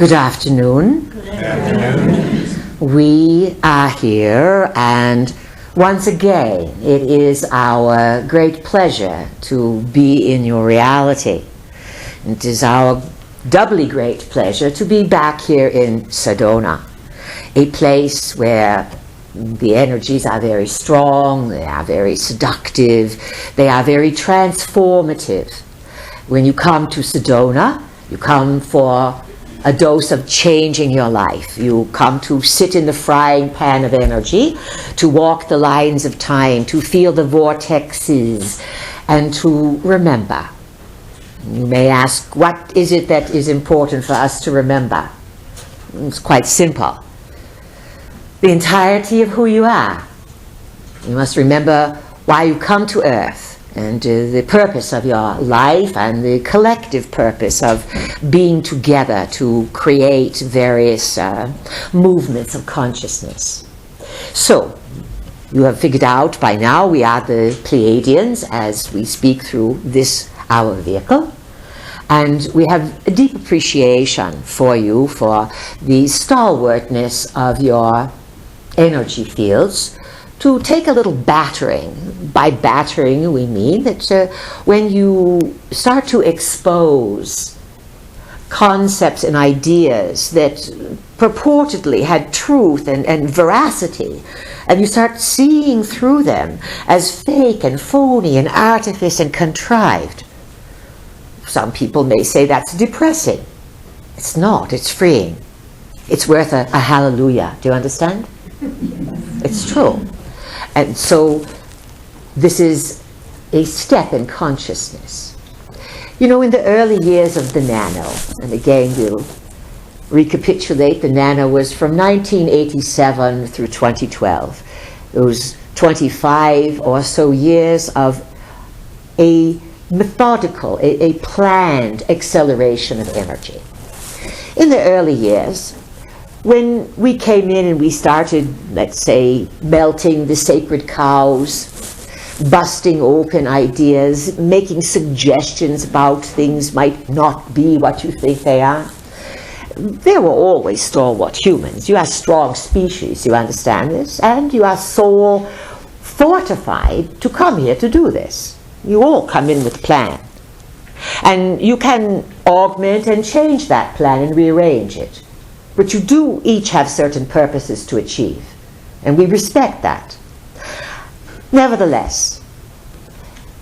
Good afternoon. Good afternoon. We are here, and once again, it is our great pleasure to be in your reality. It is our doubly great pleasure to be back here in Sedona, a place where the energies are very strong, they are very seductive, they are very transformative. When you come to Sedona, you come for a dose of changing your life. You come to sit in the frying pan of energy, to walk the lines of time, to feel the vortexes, and to remember. You may ask, what is it that is important for us to remember? It's quite simple. The entirety of who you are. You must remember why you come to Earth, and the purpose of your life, and the collective purpose of being together to create various movements of consciousness. So, you have figured out by now we are the Pleiadians as we speak through this, our vehicle. And we have a deep appreciation for you for the stalwartness of your energy fields, to take a little battering. By battering, we mean that when you start to expose concepts and ideas that purportedly had truth and veracity, and you start seeing through them as fake and phony and artifice and contrived, some people may say that's depressing. It's not, it's freeing. It's worth a hallelujah. Do you understand? It's true. And so this is a step in consciousness. You know, in the early years of the nano, and again we'll recapitulate, the nano was from 1987 through 2012. Those 25 or so years of a methodical, a planned acceleration of energy. In the early years, when we came in and we started, let's say, melting the sacred cows, busting open ideas, making suggestions about things might not be what you think they are, there were always stalwart humans. You are a strong species, you understand this, and you are so fortified to come here to do this. You all come in with a plan. And you can augment and change that plan and rearrange it. But you do each have certain purposes to achieve, and we respect that. Nevertheless,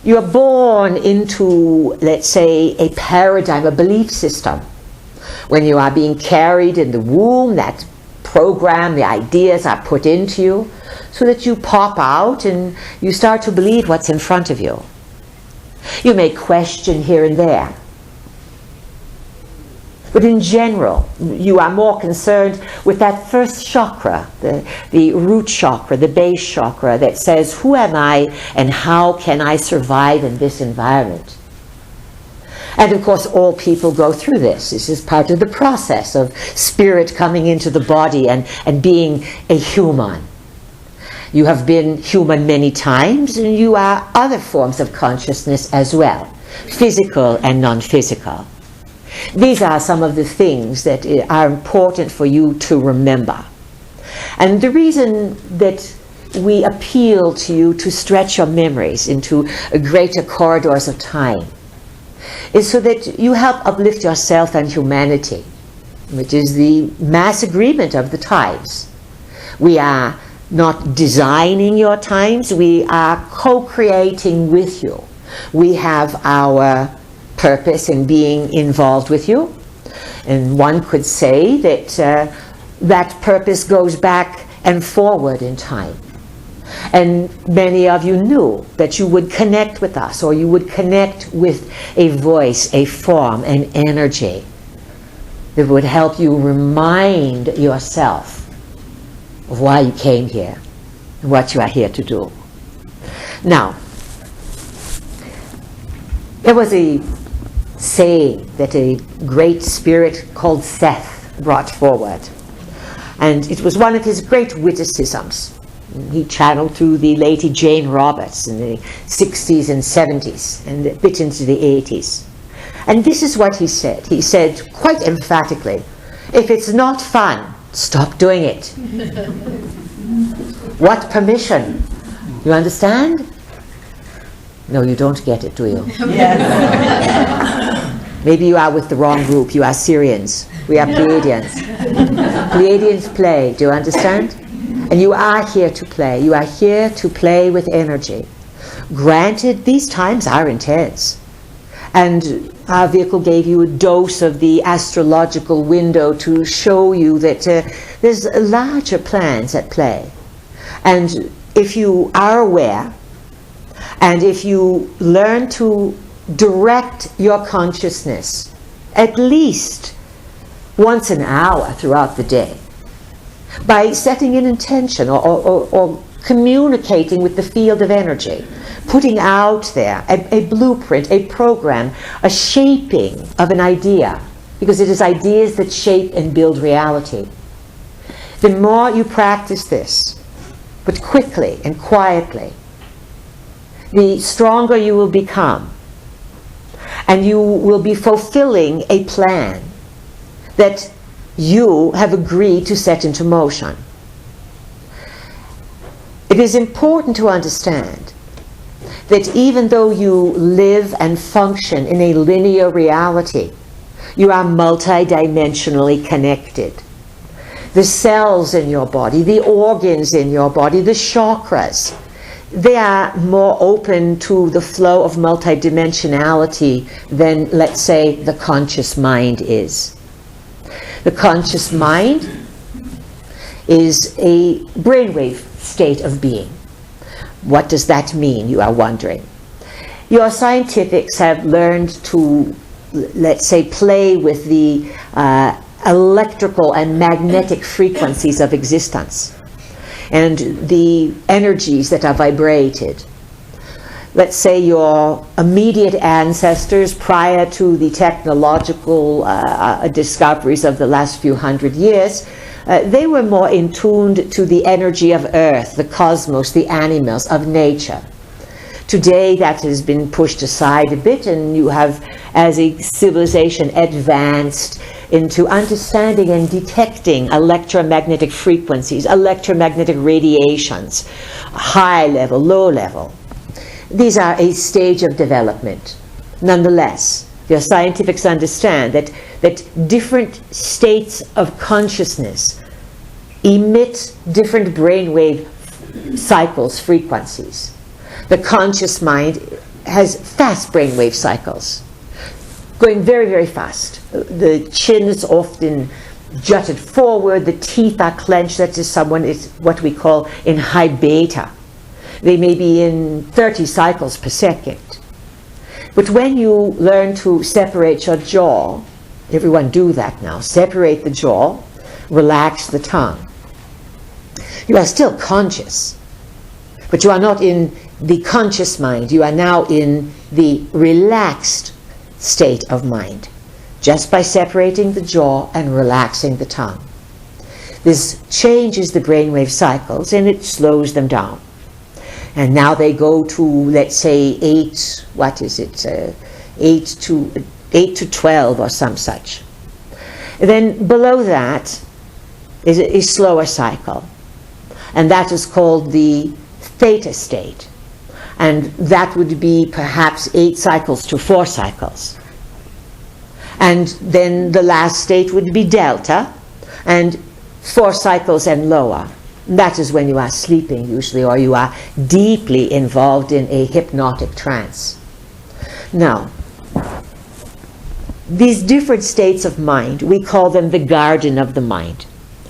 you are born into, let's say, a paradigm, a belief system. When you are being carried in the womb, that program, the ideas are put into you, so that you pop out and you start to believe what's in front of you. You may question here and there. But in general, you are more concerned with that first chakra, the root chakra, the base chakra, that says, who am I and how can I survive in this environment? And of course, all people go through this. This is part of the process of spirit coming into the body and being a human. You have been human many times, and you are other forms of consciousness as well, physical and non-physical. These are some of the things that are important for you to remember. And the reason that we appeal to you to stretch your memories into greater corridors of time is so that you help uplift yourself and humanity, which is the mass agreement of the times. We are not designing your times, we are co-creating with you. We have our purpose in being involved with you, and one could say that that purpose goes back and forward in time. And many of you knew that you would connect with us, or you would connect with a voice, a form, an energy that would help you remind yourself of why you came here and what you are here to do. Now, there was a saying that a great spirit called Seth brought forward, and it was one of his great witticisms. He channeled through the lady Jane Roberts in the 60s and 70s and a bit into the 80s. And this is what he said. He said quite emphatically, If it's not fun, stop doing it. What permission? You understand? No, you don't get it, do you? Maybe you are with the wrong group. You are Syrians. We are Pleiadians. Pleiadians play. Do you understand? And you are here to play. You are here to play with energy. Granted, these times are intense. And our vehicle gave you a dose of the astrological window to show you that there's larger plans at play. And if you are aware, and if you learn to direct your consciousness at least once an hour throughout the day, by setting an intention or communicating with the field of energy, putting out there a blueprint, a program, a shaping of an idea, because it is ideas that shape and build reality. The more you practice this, but quickly and quietly, the stronger you will become, and you will be fulfilling a plan that you have agreed to set into motion. It is important to understand that even though you live and function in a linear reality, you are multidimensionally connected. The cells in your body, the organs in your body, the chakras, they are more open to the flow of multidimensionality than, let's say, the conscious mind is. The conscious mind is a brainwave state of being. What does that mean, you are wondering? Your scientifics have learned to, let's say, play with the electrical and magnetic frequencies of existence and the energies that are vibrated. Let's say your immediate ancestors, prior to the technological discoveries of the last few hundred years, they were more in tuned to the energy of Earth, the cosmos, the animals, of nature. Today that has been pushed aside a bit, and you have, as a civilization, advanced into understanding and detecting electromagnetic frequencies, electromagnetic radiations, high level, low level. These are a stage of development. Nonetheless, your scientifics understand that different states of consciousness emit different brainwave cycles, frequencies. The conscious mind has fast brainwave cycles, going very, very fast. The chin is often jutted forward, the teeth are clenched. That is, someone is what we call in high beta. They may be in 30 cycles per second. But when you learn to separate your jaw, everyone do that now, separate the jaw, relax the tongue. You are still conscious, but you are not in the conscious mind. You are now in the relaxed state of mind, just by separating the jaw and relaxing the tongue. This changes the brainwave cycles and it slows them down. And now they go to, let's say, 8 to 12 or some such. And then below that is a slower cycle. And that is called the theta state. And that would be perhaps 8 cycles to 4 cycles. And then the last state would be delta, and 4 cycles and lower. That is when you are sleeping usually, or you are deeply involved in a hypnotic trance. Now, these different states of mind, we call them the garden of the mind.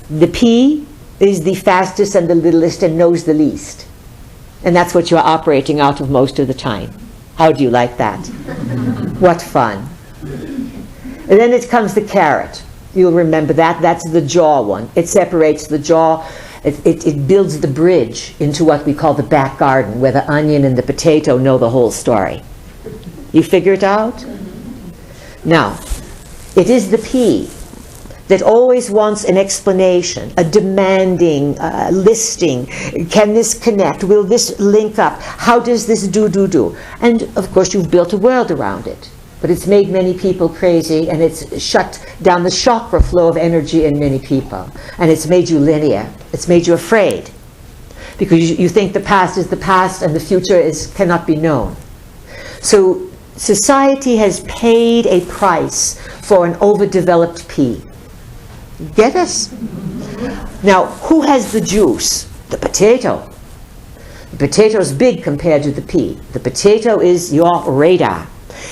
The P is the fastest and the littlest and knows the least. And that's what you're operating out of most of the time. How do you like that? What fun. And then it comes the carrot. You'll remember that. That's the jaw one. It separates the jaw. It builds the bridge into what we call the back garden, where the onion and the potato know the whole story. You figure it out? Now, it is the P that always wants an explanation, a demanding listing. Can this connect? Will this link up? How does this do? And of course, you've built a world around it. but it's made many people crazy, and it's shut down the chakra flow of energy in many people. And it's made you linear. It's made you afraid. Because you think the past is the past and the future cannot be known. So society has paid a price for an overdeveloped pea. Get us? Now, who has the juice? The potato. The potato is big compared to the pea. The potato is your radar.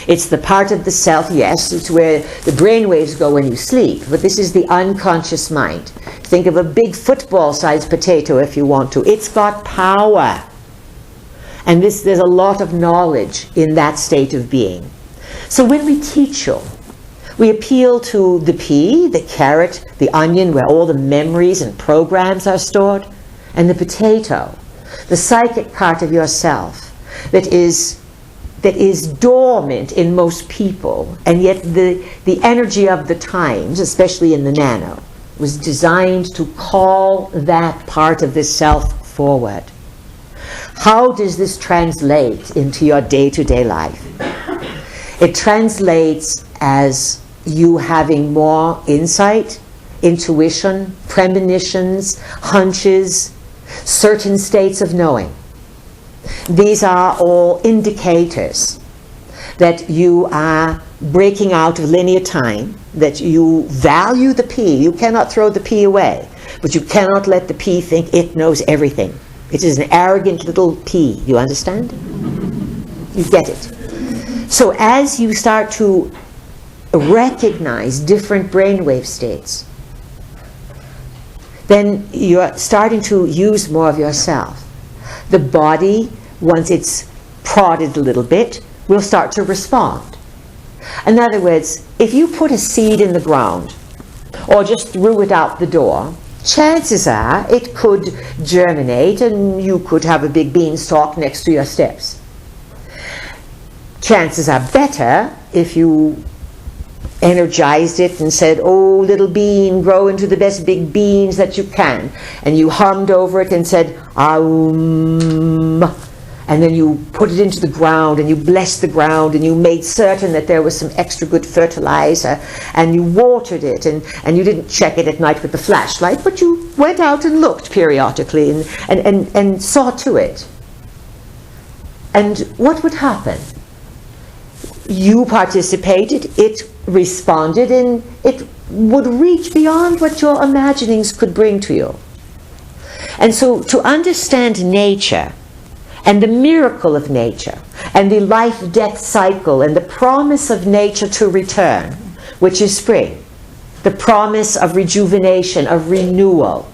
It's the part of the self, yes, it's where the brainwaves go when you sleep, but this is the unconscious mind. Think of a big football-sized potato if you want to. It's got power. And there's a lot of knowledge in that state of being. So when we teach you, we appeal to the pea, the carrot, the onion, where all the memories and programs are stored, and the potato, the psychic part of yourself that is dormant in most people, and yet the energy of the times, especially in the nano, was designed to call that part of the self forward. How does this translate into your day-to-day life? It translates as you having more insight, intuition, premonitions, hunches, certain states of knowing. These are all indicators that you are breaking out of linear time, that you value the pea. You cannot throw the pea away, but you cannot let the pea think it knows everything. It is an arrogant little pea. You understand? You get it. So as you start to recognize different brainwave states, then you're starting to use more of yourself. The body, once it's prodded a little bit, will start to respond. In other words, if you put a seed in the ground or just threw it out the door, chances are it could germinate and you could have a big beanstalk next to your steps. Chances are better if you energized it and said, "Oh, little bean, grow into the best big beans that you can." And you hummed over it and said, "Aum." And then you put it into the ground and you blessed the ground and you made certain that there was some extra good fertilizer and you watered it and you didn't check it at night with the flashlight, but you went out and looked periodically and saw to it. And what would happen? You participated, it responded, and it would reach beyond what your imaginings could bring to you. And so to understand nature and the miracle of nature and the life-death cycle and the promise of nature to return, which is spring, the promise of rejuvenation, of renewal.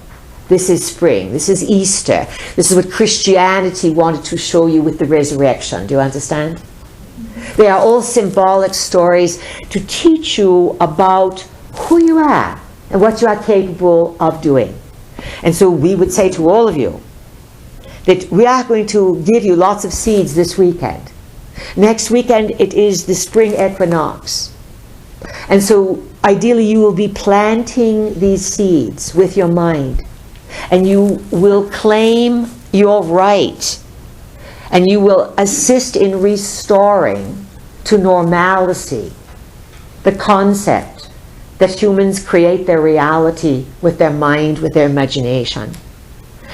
This is spring. This is Easter. This is what Christianity wanted to show you with the resurrection. Do you understand? They are all symbolic stories to teach you about who you are and what you are capable of doing. And so we would say to all of you that we are going to give you lots of seeds this weekend. Next weekend it is the spring equinox. And so ideally you will be planting these seeds with your mind. And you will claim your right. And you will assist in restoring to normalcy the concept that humans create their reality with their mind, with their imagination.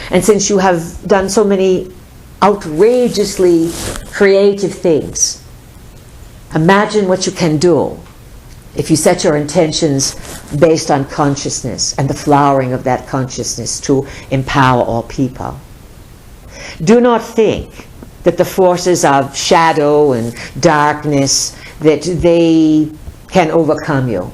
And since you have done so many outrageously creative things, imagine what you can do if you set your intentions based on consciousness and the flowering of that consciousness to empower all people. Do not think that the forces of shadow and darkness, that they can overcome you.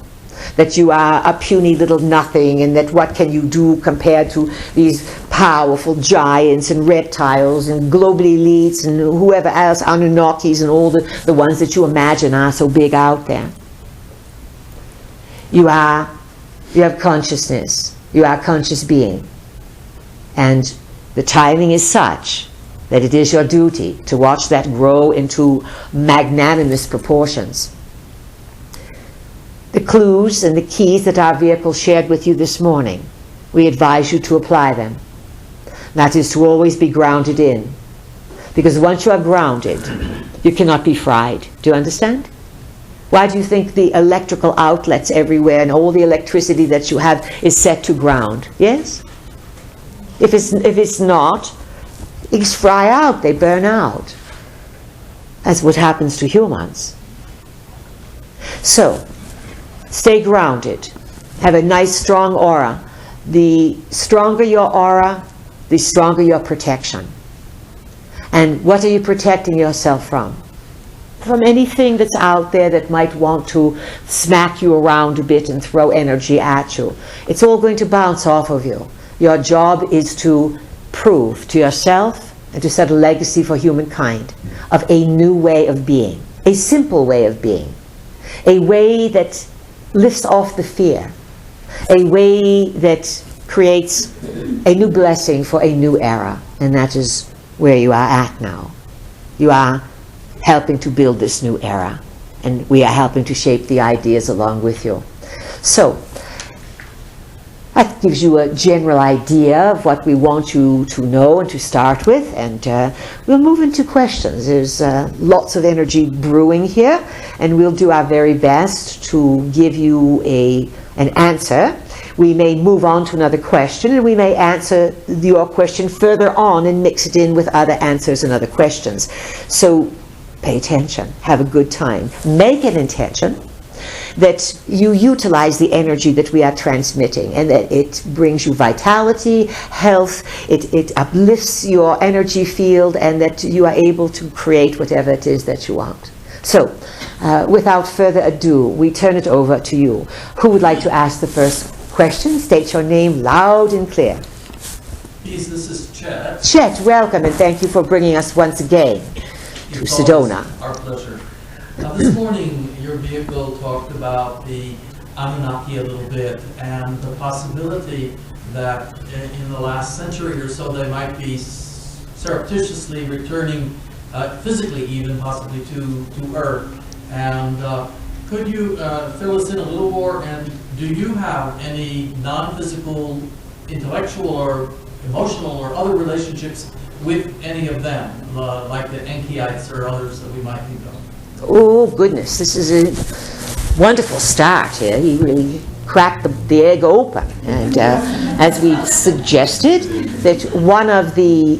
That you are a puny little nothing, and that what can you do compared to these powerful giants and reptiles and global elites and whoever else, Anunnakis and all the ones that you imagine are so big out there. You have consciousness. You are a conscious being. And the timing is such that it is your duty to watch that grow into magnanimous proportions. The clues and the keys that our vehicle shared with you this morning, we advise you to apply them. That is to always be grounded in. Because once you are grounded, you cannot be fried. Do you understand? Why do you think the electrical outlets everywhere and all the electricity that you have is set to ground? Yes? If it's not, things fry out, they burn out. That's what happens to humans. So, stay grounded. Have a nice strong aura. The stronger your aura, the stronger your protection. And what are you protecting yourself from? From anything that's out there that might want to smack you around a bit and throw energy at you. It's all going to bounce off of you. Your job is to prove to yourself and to set a legacy for humankind of a new way of being, a simple way of being, a way that lifts off the fear, a way that creates a new blessing for a new era. And that is where you are at now. You are helping to build this new era, and we are helping to shape the ideas along with you. So that gives you a general idea of what we want you to know and to start with, and we'll move into questions. There's lots of energy brewing here, and we'll do our very best to give you an answer. We may move on to another question, and we may answer your question further on and mix it in with other answers and other questions. So pay attention, have a good time. Make an intention that you utilize the energy that we are transmitting, and that it brings you vitality, health, it uplifts your energy field, and that you are able to create whatever it is that you want. So, without further ado, we turn it over to you. Who would like to ask the first question? State your name loud and clear. Please, this is Chet. Chet, welcome, and thank you for bringing us once again to Sedona. Our pleasure. This morning, your vehicle talked about the Anunnaki a little bit, and the possibility that in the last century or so they might be surreptitiously returning, physically even, possibly to Earth. And could you fill us in a little more, and do you have any non-physical, intellectual or emotional or other relationships with any of them, like the Enkyites or others that we might think of? Oh, goodness, this is a wonderful start here. He really cracked the egg open. And as we suggested, that one of the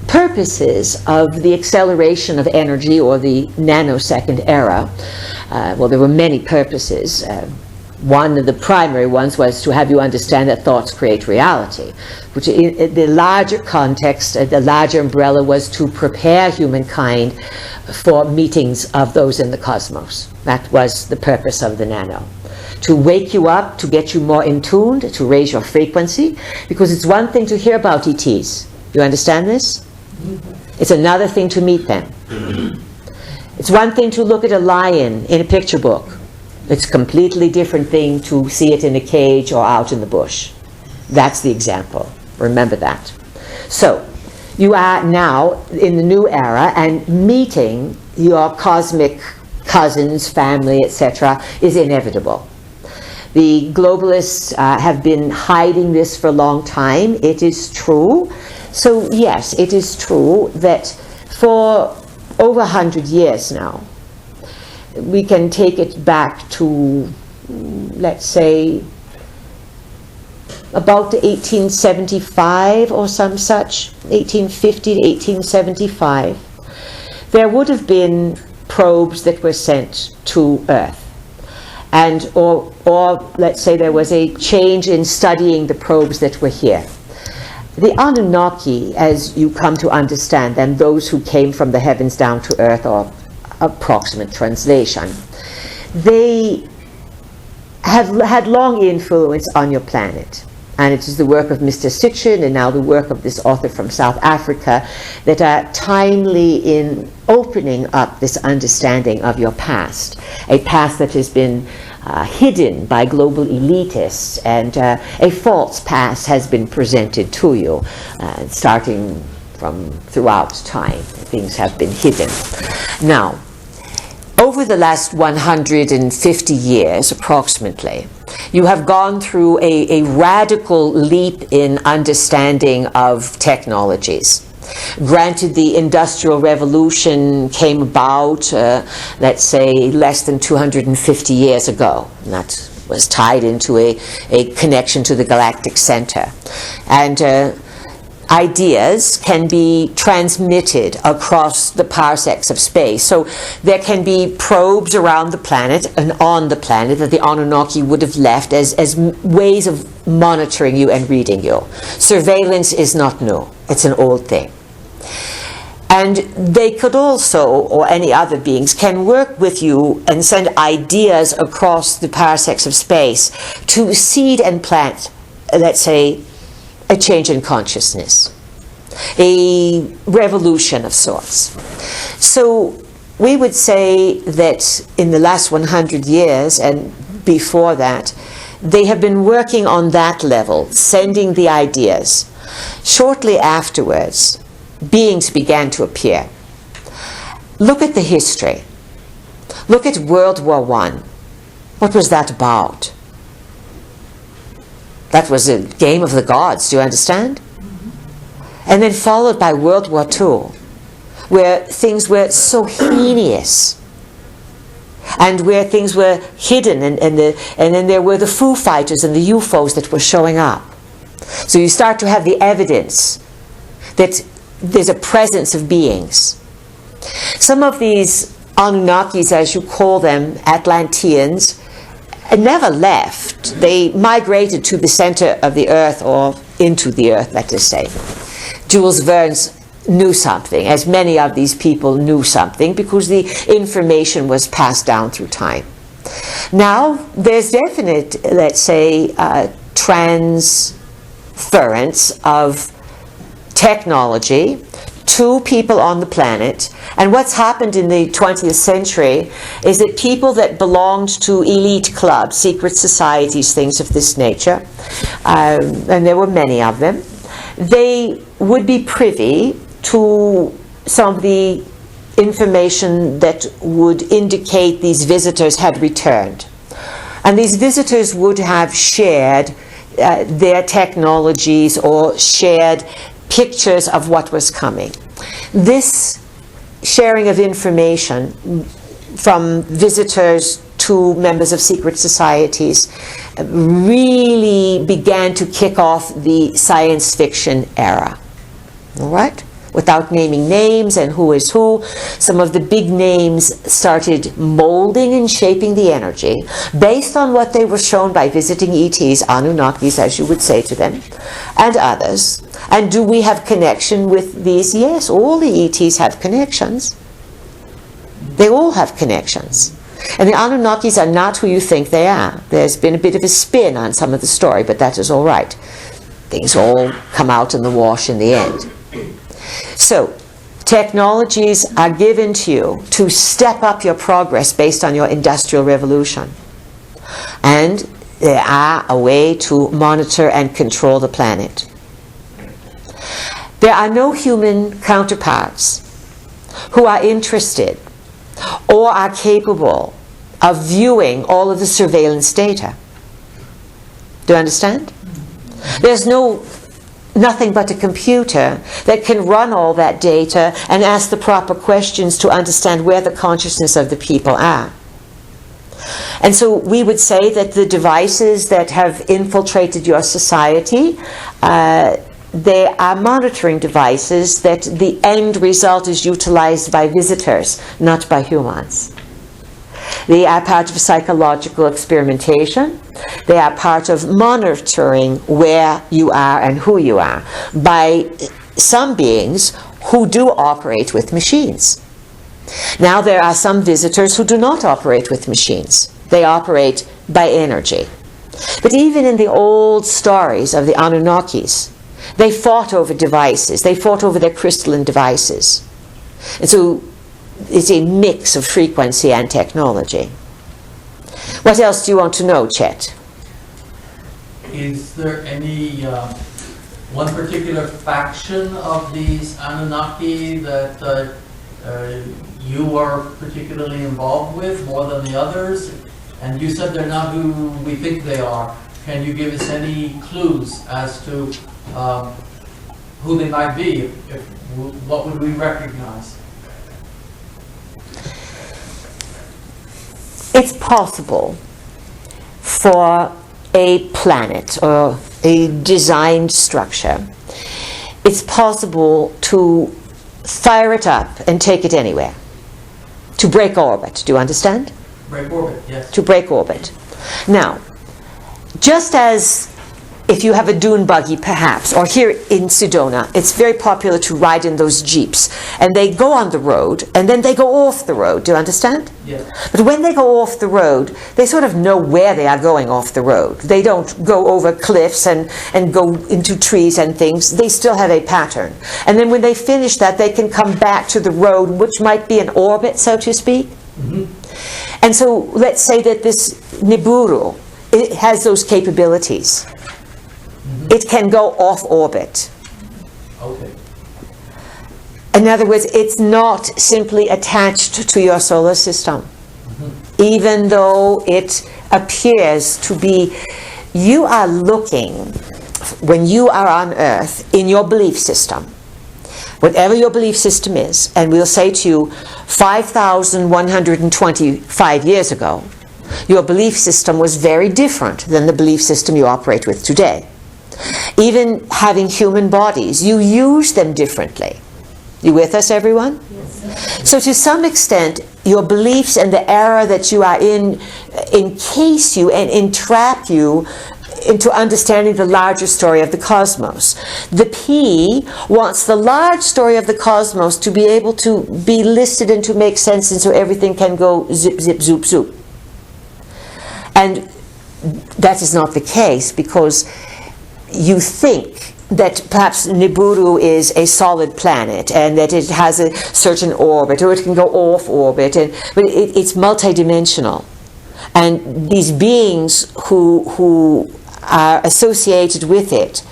purposes of the acceleration of energy, or the nanosecond era, well, there were many purposes. One of the primary ones was to have you understand that thoughts create reality, which in the larger context, the larger umbrella, was to prepare humankind for meetings of those in the cosmos. That was the purpose of the nano. To wake you up, to get you more in tune, to raise your frequency, because it's one thing to hear about ETs. You understand this? It's another thing to meet them. It's one thing to look at a lion in a picture book. It's a completely different thing to see it in a cage or out in the bush. That's the example. Remember that. So, you are now in the new era, and meeting your cosmic cousins, family, etc. is inevitable. The globalists have been hiding this for a long time. It is true. So yes, it is true that for over 100 years now, we can take it back to, let's say, about the 1875 or some such, 1850 to 1875, there would have been probes that were sent to Earth. And or let's say there was a change in studying the probes that were here. The Anunnaki, as you come to understand them, those who came from the heavens down to Earth, or approximate translation, they have had long influence on your planet. And it is the work of Mr. Sitchin and now the work of this author from South Africa that are timely in opening up this understanding of your past, a past that has been hidden by global elitists, and a false past has been presented to you, starting from throughout time. Things have been hidden. Now, over the last 150 years, approximately, you have gone through a radical leap in understanding of technologies. Granted, the Industrial Revolution came about, let's say, less than 250 years ago. And that was tied into a connection to the galactic center. And ideas can be transmitted across the parsecs of space. So there can be probes around the planet and on the planet that the Anunnaki would have left as ways of monitoring you and reading you. Surveillance is not new. It's an old thing. And they could also, or any other beings, can work with you and send ideas across the parsecs of space to seed and plant, let's say, a change in consciousness, a revolution of sorts. So we would say that in the last 100 years and before that, they have been working on that level, sending the ideas. Shortly afterwards, beings began to appear. Look at the history. Look at World War I. What was that about? That was a game of the gods, do you understand? And then followed by World War II, where things were so heinous, and where things were hidden, and then there were the Foo Fighters and the UFOs that were showing up. So you start to have the evidence that there's a presence of beings. Some of these Anunnakis, as you call them, Atlanteans, never left. They migrated to the center of the earth, or into the earth, let us say. Jules Verne knew something, as many of these people knew something, because the information was passed down through time. Now, there's definite, let's say, transference of technology to people on the planet. And what's happened in the 20th century is that people that belonged to elite clubs, secret societies, things of this nature, and there were many of them, they would be privy to some of the information that would indicate these visitors had returned. And these visitors would have shared their technologies or shared pictures of what was coming. This sharing of information from visitors to members of secret societies really began to kick off the science fiction era. All right? Without naming names and who is who, some of the big names started molding and shaping the energy based on what they were shown by visiting ETs, Anunnakis, as you would say to them, and others. And do we have connection with these? Yes, all the ETs have connections. They all have connections. And the Anunnakis are not who you think they are. There's been a bit of a spin on some of the story, but that is all right. Things all come out in the wash in the end. So, technologies are given to you to step up your progress based on your industrial revolution. And they are a way to monitor and control the planet. There are no human counterparts who are interested or are capable of viewing all of the surveillance data. Do you understand? There's nothing but a computer that can run all that data and ask the proper questions to understand where the consciousness of the people are. And so we would say that the devices that have infiltrated your society, they are monitoring devices that the end result is utilized by visitors, not by humans. They are part of psychological experimentation. They are part of monitoring where you are and who you are by some beings who do operate with machines. Now there are some visitors who do not operate with machines. They operate by energy. But even in the old stories of the Anunnakis, they fought over devices. They fought over their crystalline devices. And so it's a mix of frequency and technology. What else do you want to know, Chet? Is there any one particular faction of these Anunnaki that you are particularly involved with more than the others? And you said they're not who we think they are. Can you give us any clues as to who they might be, what would we recognize? It's possible for a planet or a designed structure, it's possible to fire it up and take it anywhere. To break orbit, do you understand? Break orbit, yes. To break orbit. Now, just as if you have a dune buggy perhaps, or here in Sedona, it's very popular to ride in those jeeps, and they go on the road, and then they go off the road, do you understand? Yes. But when they go off the road, they sort of know where they are going off the road. They don't go over cliffs and go into trees and things. They still have a pattern. And then when they finish that, they can come back to the road, which might be an orbit, so to speak. Mm-hmm. And so let's say that this Nibiru, it has those capabilities. It can go off orbit. Okay. In other words, it's not simply attached to your solar system. Mm-hmm. Even though it appears to be, you are looking, when you are on Earth, in your belief system, whatever your belief system is, and we'll say to you, 5,125 years ago, your belief system was very different than the belief system you operate with today. Even having human bodies, you use them differently. You with us, everyone? Yes. So to some extent, your beliefs and the era that you are in encase you and entrap you into understanding the larger story of the cosmos. The P wants the large story of the cosmos to be able to be listed and to make sense, and so everything can go zip, zip, zoop, zoop. And that is not the case, because you think that perhaps Nibiru is a solid planet and that it has a certain orbit, or it can go off orbit, but it's multidimensional. And these beings who are associated with it,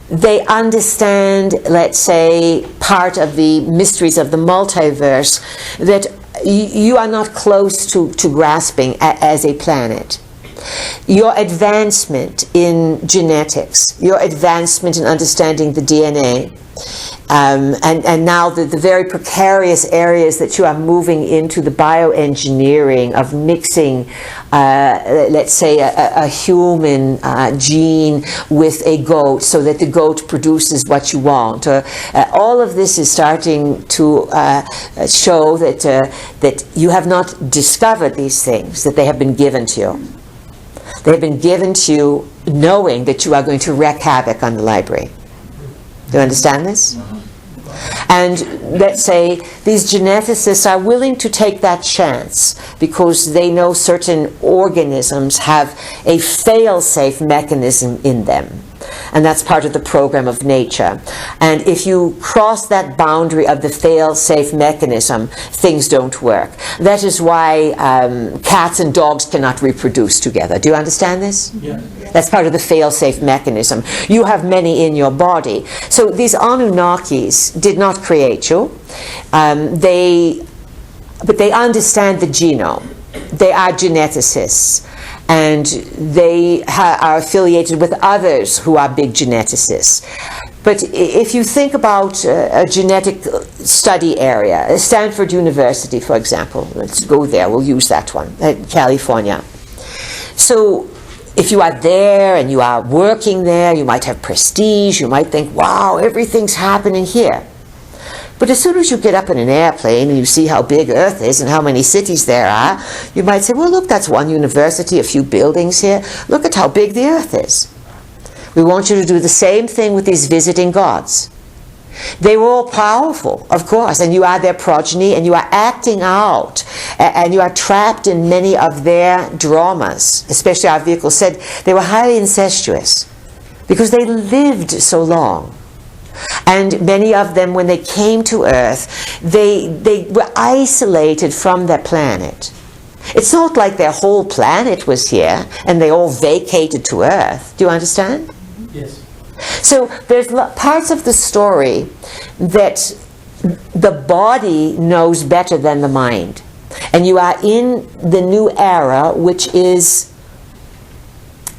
they understand, let's say, part of the mysteries of the multiverse that you are not close to grasping as a planet. Your advancement in genetics, your advancement in understanding the DNA, and now the very precarious areas that you are moving into, the bioengineering of mixing, let's say, a human gene with a goat so that the goat produces what you want. All of this is starting to show that you have not discovered these things, that they have been given to you. They have been given to you knowing that you are going to wreak havoc on the library. Do you understand this? And let's say these geneticists are willing to take that chance because they know certain organisms have a fail-safe mechanism in them. And that's part of the program of nature. And if you cross that boundary of the fail-safe mechanism, things don't work. That is why cats and dogs cannot reproduce together. Do you understand this? Yeah. That's part of the fail-safe mechanism. You have many in your body. So these Anunnakis did not create you. But they understand the genome. They are geneticists. And they are affiliated with others who are big geneticists. But if you think about a genetic study area, Stanford University, for example, let's go there, we'll use that one, California. So if you are there and you are working there, you might have prestige, you might think, wow, everything's happening here. But as soon as you get up in an airplane and you see how big Earth is and how many cities there are, you might say, well, look, that's one university, a few buildings here. Look at how big the Earth is. We want you to do the same thing with these visiting gods. They were all powerful, of course, and you are their progeny, and you are acting out, and you are trapped in many of their dramas. Especially, our vehicle said they were highly incestuous because they lived so long. And many of them, when they came to Earth, they were isolated from their planet. It's not like their whole planet was here and they all vacated to Earth. Do you understand? Yes. So there's parts of the story that the body knows better than the mind. And you are in the new era, which is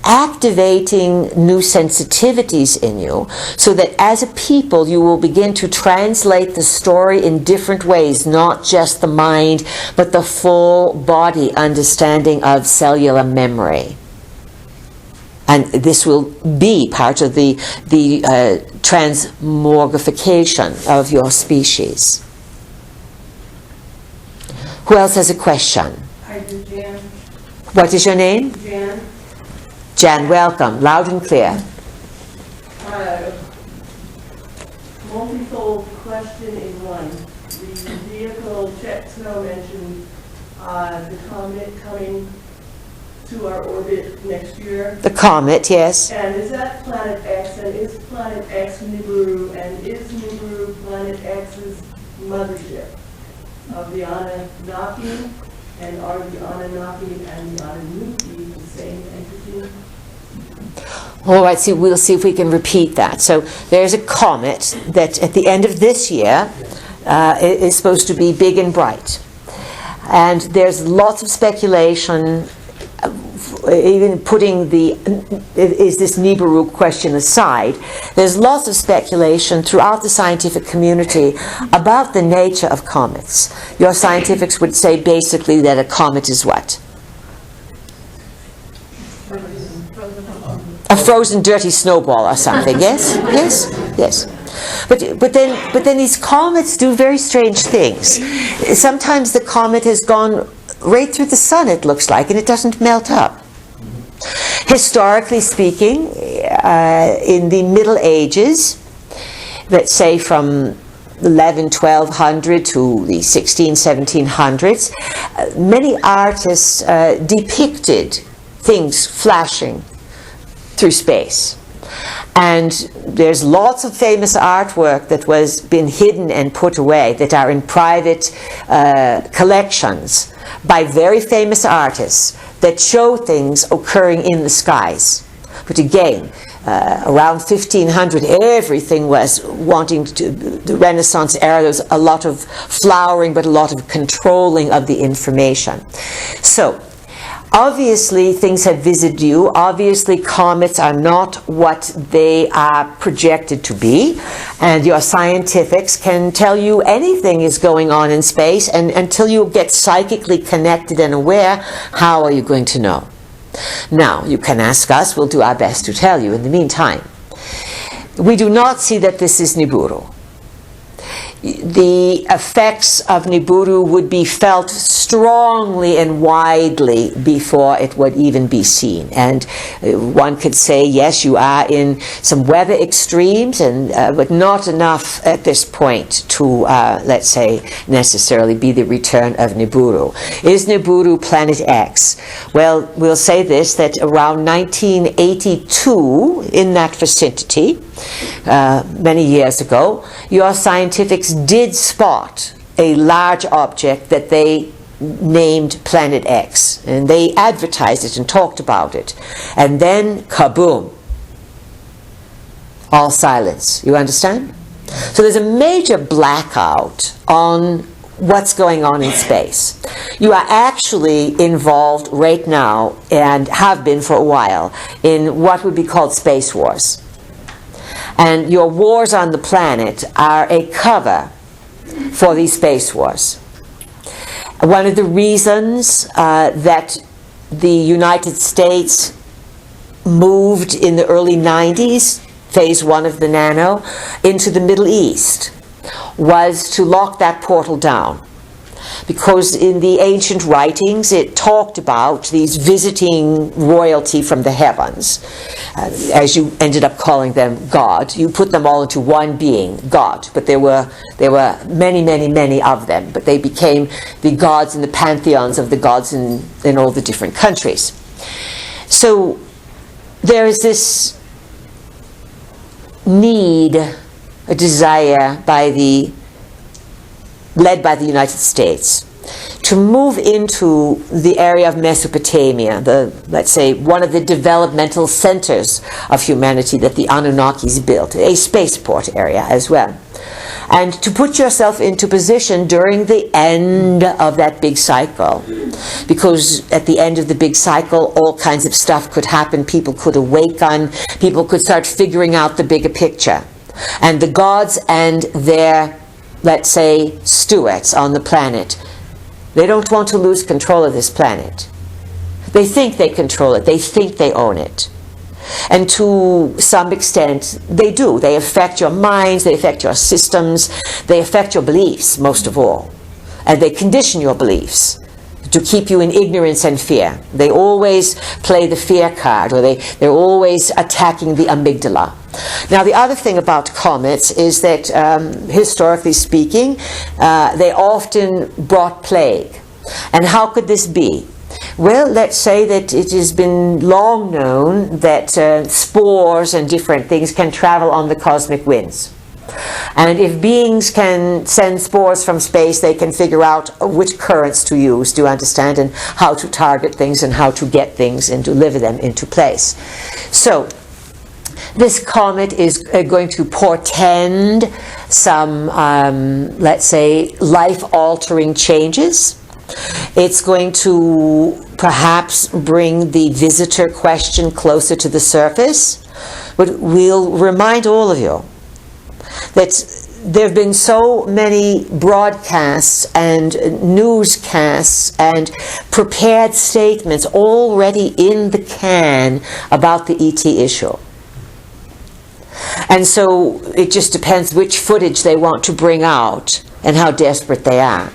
activating new sensitivities in you, so that as a people you will begin to translate the story in different ways, not just the mind, but the full body understanding of cellular memory. And this will be part of the transmogrification of your species. Who else has a question? I do, Jan. What is your name? Jan. Jan, welcome. Loud and clear. Multifold question in one. The vehicle check snow mentioned the comet coming to our orbit next year. The comet, yes. And is that planet X? And is planet X Nibiru? And is Nibiru planet X's mothership of the Anunnaki? And are the Anunnaki and the Anunnaki the same entity? All right, so we'll see if we can repeat that. So there's a comet that at the end of this year is supposed to be big and bright. And there's lots of speculation, even putting is this Nibiru question aside, there's lots of speculation throughout the scientific community about the nature of comets. Your scientifics would say basically that a comet is what? A frozen dirty snowball or something, yes? Yes? Yes. But then these comets do very strange things. Sometimes the comet has gone right through the sun, it looks like, and it doesn't melt up. Historically speaking, in the Middle Ages, let's say from 1200 to the 1700s, many artists depicted things flashing through space. And there's lots of famous artwork that was been hidden and put away that are in private collections by very famous artists that show things occurring in the skies. But again, around 1500, everything was wanting to, the Renaissance era, there was a lot of flowering, but a lot of controlling of the information. So, obviously, things have visited you. Obviously, comets are not what they are projected to be. And your scientifics can tell you anything is going on in space. And until you get psychically connected and aware, how are you going to know? Now, you can ask us. We'll do our best to tell you. In the meantime, we do not see that this is Nibiru. The effects of Nibiru would be felt strongly and widely before it would even be seen. And one could say, yes, you are in some weather extremes, but not enough at this point to, let's say, necessarily be the return of Nibiru. Is Nibiru planet X? Well, we'll say this, that around 1982, in that vicinity, many years ago, your scientifics did spot a large object that they named Planet X, and they advertised it and talked about it. And then, kaboom, all silence. You understand? So there's a major blackout on what's going on in space. You are actually involved right now, and have been for a while, in what would be called space wars. And your wars on the planet are a cover for these space wars. One of the reasons that the United States moved in the early 90s, phase one of the nano, into the Middle East was to lock that portal down. Because in the ancient writings it talked about these visiting royalty from the heavens. As you ended up calling them God. You put them all into one being, God. But there were many, many, many of them. But they became the gods in the pantheons of the gods in all the different countries. So there is this need, a desire led by the United States, to move into the area of Mesopotamia, let's say, one of the developmental centers of humanity that the Anunnakis built, a spaceport area as well. and to put yourself into position during the end of that big cycle. Because at the end of the big cycle, all kinds of stuff could happen. People could awaken. People could start figuring out the bigger picture. And the gods and their, let's say, stewards on the planet, they don't want to lose control of this planet. They think they control it. They think they own it. And to some extent, they do. They affect your minds, they affect your systems, they affect your beliefs, most of all. And they condition your beliefs to keep you in ignorance and fear. They always play the fear card, or they're always attacking the amygdala. Now, the other thing about comets is that, historically speaking, they often brought plague. And how could this be? Well, let's say that it has been long known that spores and different things can travel on the cosmic winds. And if beings can send spores from space, they can figure out which currents to use, do you understand, and how to target things and how to get things and deliver them into place. So, this comet is going to portend some, let's say, life-altering changes. It's going to perhaps bring the visitor question closer to the surface. But we'll remind all of you that there have been so many broadcasts and newscasts and prepared statements already in the can about the ET issue. And so it just depends which footage they want to bring out and how desperate they are.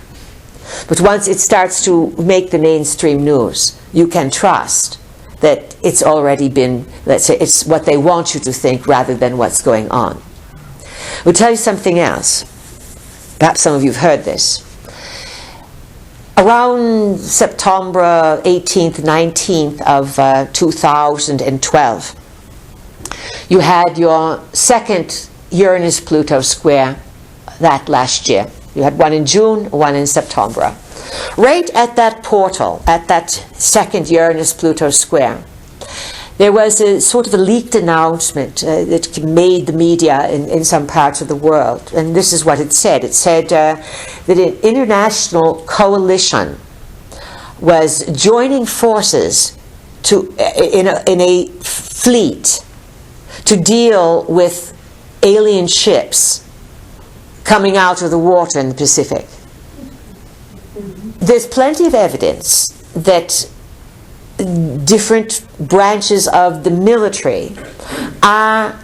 But once it starts to make the mainstream news, you can trust that it's already been, let's say, it's what they want you to think rather than what's going on. We'll tell you something else. Perhaps some of you have heard this. Around September 18th, 19th of 2012, you had your second Uranus-Pluto square that last year. You had one in June, one in September. Right at that portal, at that second Uranus-Pluto square, there was a sort of a leaked announcement that made the media in some parts of the world. And this is what it said. It said that an international coalition was joining forces in a fleet to deal with alien ships coming out of the water in the Pacific. There's plenty of evidence that different branches of the military are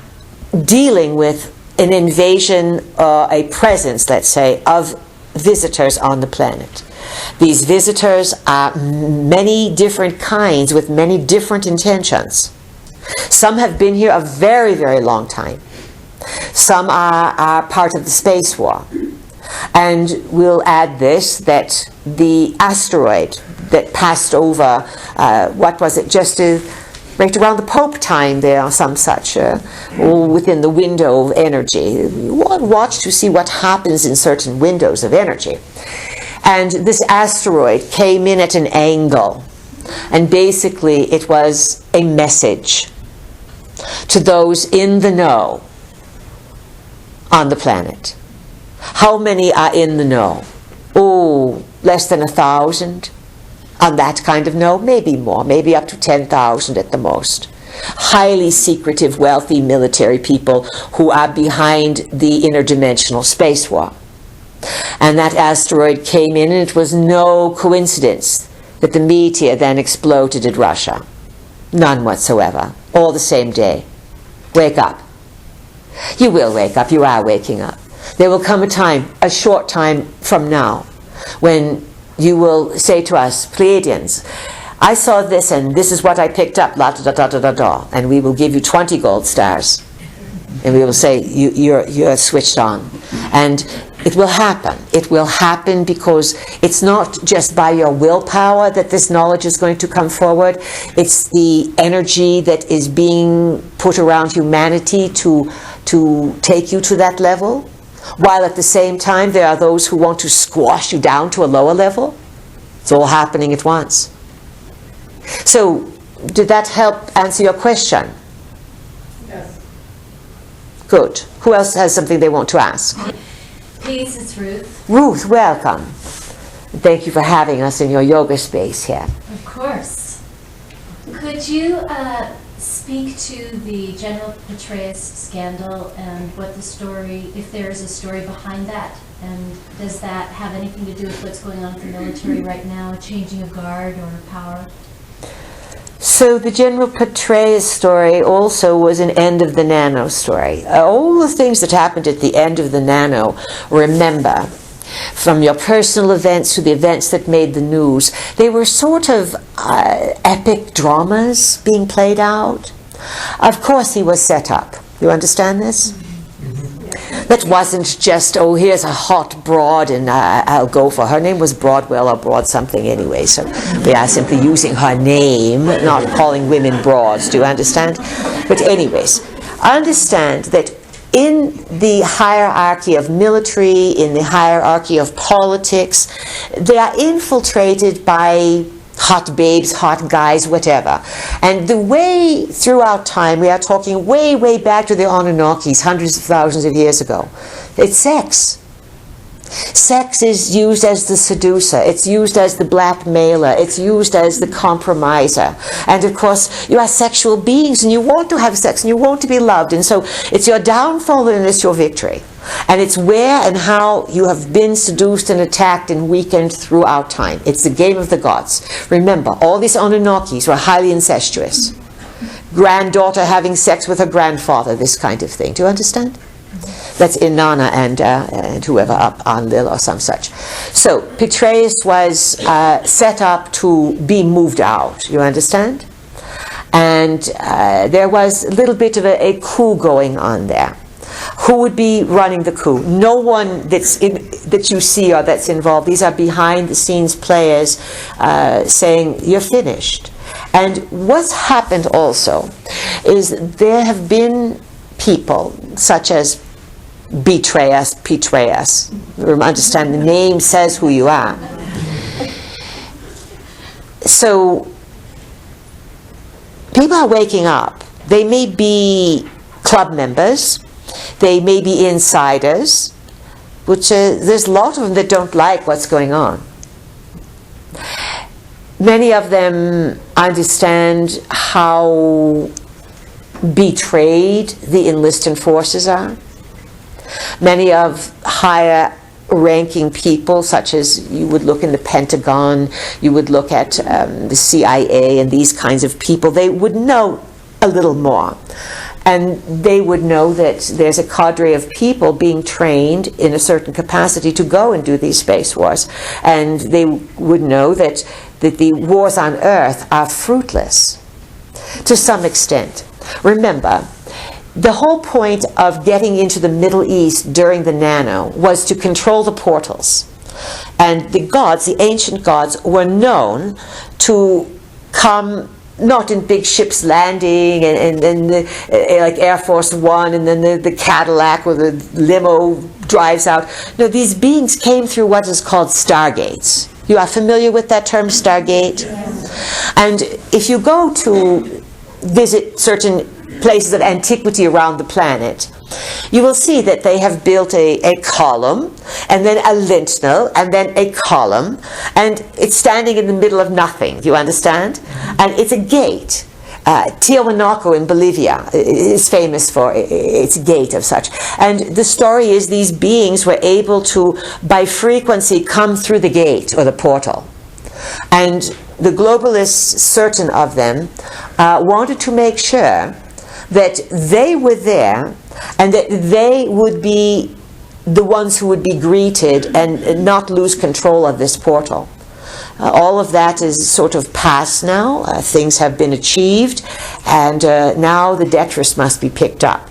dealing with an invasion or a presence, let's say, of visitors on the planet. These visitors are many different kinds with many different intentions. Some have been here a very, very long time. Some are part of the space war. And we'll add this, that the asteroid that passed over, what was it, just right around the Pope time there or some such, or within the window of energy. You want to watch to see what happens in certain windows of energy. And this asteroid came in at an angle. And basically it was a message to those in the know on the planet. How many are in the know? Oh, less than 1,000 on that kind of know? Maybe more, maybe up to 10,000 at the most. Highly secretive, wealthy military people who are behind the interdimensional space war. And that asteroid came in, and it was no coincidence that the meteor then exploded at Russia. None whatsoever. All the same day. Wake up. You will wake up. You are waking up. There will come a time, a short time from now, when you will say to us, Pleiadians, I saw this and this is what I picked up, la da da da da da, and we will give you 20 gold stars. And we will say, you're switched on. And it will happen. It will happen because it's not just by your willpower that this knowledge is going to come forward. It's the energy that is being put around humanity to take you to that level. While at the same time there are those who want to squash you down to a lower level. It's all happening at once. So, did that help answer your question? Yes. Good. Who else has something they want to ask? please. It's Ruth. Ruth, welcome. Thank you for having us in your yoga space here. Of course. Could you speak to the General Petraeus scandal and what the story, if there is a story behind that, and does that have anything to do with what's going on with the military right now, changing of guard or power? So the General Petraeus story also was an end of the nano story. All the things that happened at the end of the nano, remember, from your personal events to the events that made the news, they were sort of epic dramas being played out. Of course he was set up. You understand this? That wasn't just, oh, here's a hot broad and I'll go for her. Her name was Broadwell or Broad something anyway, so we are simply using her name, not calling women broads. Do you understand? But anyways, understand that in the hierarchy of military, in the hierarchy of politics, they are infiltrated by hot babes, hot guys, whatever. And the way throughout time, we are talking way, way back to the Anunnakis, hundreds of thousands of years ago, it's sex. Sex is used as the seducer, it's used as the blackmailer, it's used as the compromiser. And of course, you are sexual beings and you want to have sex and you want to be loved. And so it's your downfall and it's your victory. And it's where and how you have been seduced and attacked and weakened throughout time. It's the game of the gods. Remember, all these Anunnakis were highly incestuous. Granddaughter having sex with her grandfather, this kind of thing. Do you understand? That's Inanna and whoever up on Lil or some such. So Petraeus was set up to be moved out. You understand? And there was a little bit of a coup going on there. Who would be running the coup? No one that you see or that's involved. These are behind-the-scenes players saying, you're finished. And what's happened also is there have been people such as Petraeus. Understand, the name says who you are. So people are waking up. They may be club members. They may be insiders, which there's a lot of them that don't like what's going on. Many of them understand how betrayed the enlisted forces are. Many of higher ranking people, such as you would look in the Pentagon, you would look at the CIA and these kinds of people, they would know a little more. And they would know that there's a cadre of people being trained in a certain capacity to go and do these space wars. And they would know that the wars on Earth are fruitless to some extent. Remember, the whole point of getting into the Middle East during the Nano was to control the portals. And the gods, the ancient gods, were known to come not in big ships landing and like Air Force One and then the Cadillac or the limo drives out. No, these beings came through what is called stargates. You are familiar with that term, stargate? Yes. And if you go to visit certain places of antiquity around the planet, you will see that they have built a column, and then a lintel, and then a column, and it's standing in the middle of nothing. Do you understand? And it's a gate. Tiahuanaco in Bolivia is famous for its gate of such. And the story is these beings were able to, by frequency, come through the gate or the portal. And the globalists, certain of them, wanted to make sure that they were there and that they would be the ones who would be greeted and not lose control of this portal. All of that is sort of past now. Things have been achieved, and now the detritus must be picked up.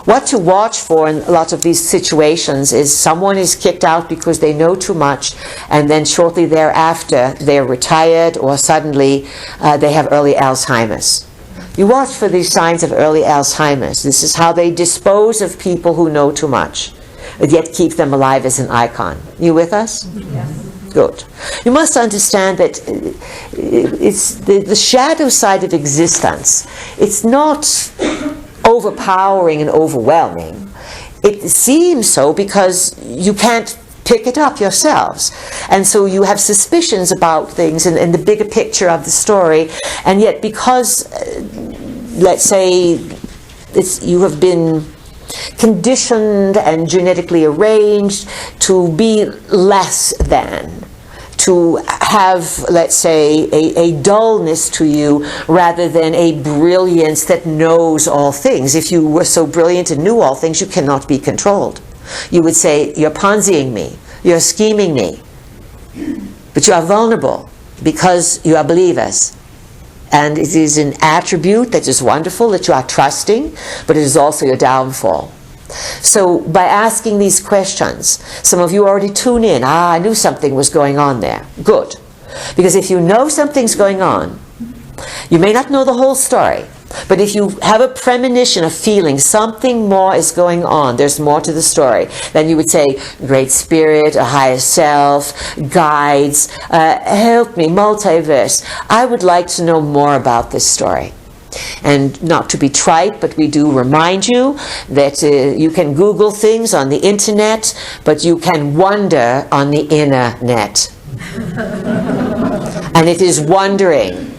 What to watch for in a lot of these situations is someone is kicked out because they know too much, and then shortly thereafter they're retired, or suddenly they have early Alzheimer's. You watch for these signs of early Alzheimer's. This is how they dispose of people who know too much, but yet keep them alive as an icon. You with us? Yes. Good. You must understand that it's the shadow side of existence. It's not overpowering and overwhelming. it seems so because you can't pick it up yourselves. And so you have suspicions about things and the bigger picture of the story. And yet because, let's say, you have been conditioned and genetically arranged to be less than, to have, let's say, a dullness to you rather than a brilliance that knows all things. If you were so brilliant and knew all things, you cannot be controlled. You would say, you're Ponziing me, you're scheming me. But you are vulnerable because you are believers. And it is an attribute that is wonderful, that you are trusting, but it is also your downfall. So by asking these questions, some of you already tune in. I knew something was going on there. Good. Because if you know something's going on, you may not know the whole story, but if you have a premonition, a feeling something more is going on, there's more to the story, then you would say, Great Spirit, a higher self, guides, help me, multiverse. I would like to know more about this story. And not to be trite, but we do remind you that you can Google things on the internet, but you can wonder on the inner net. And it is wondering.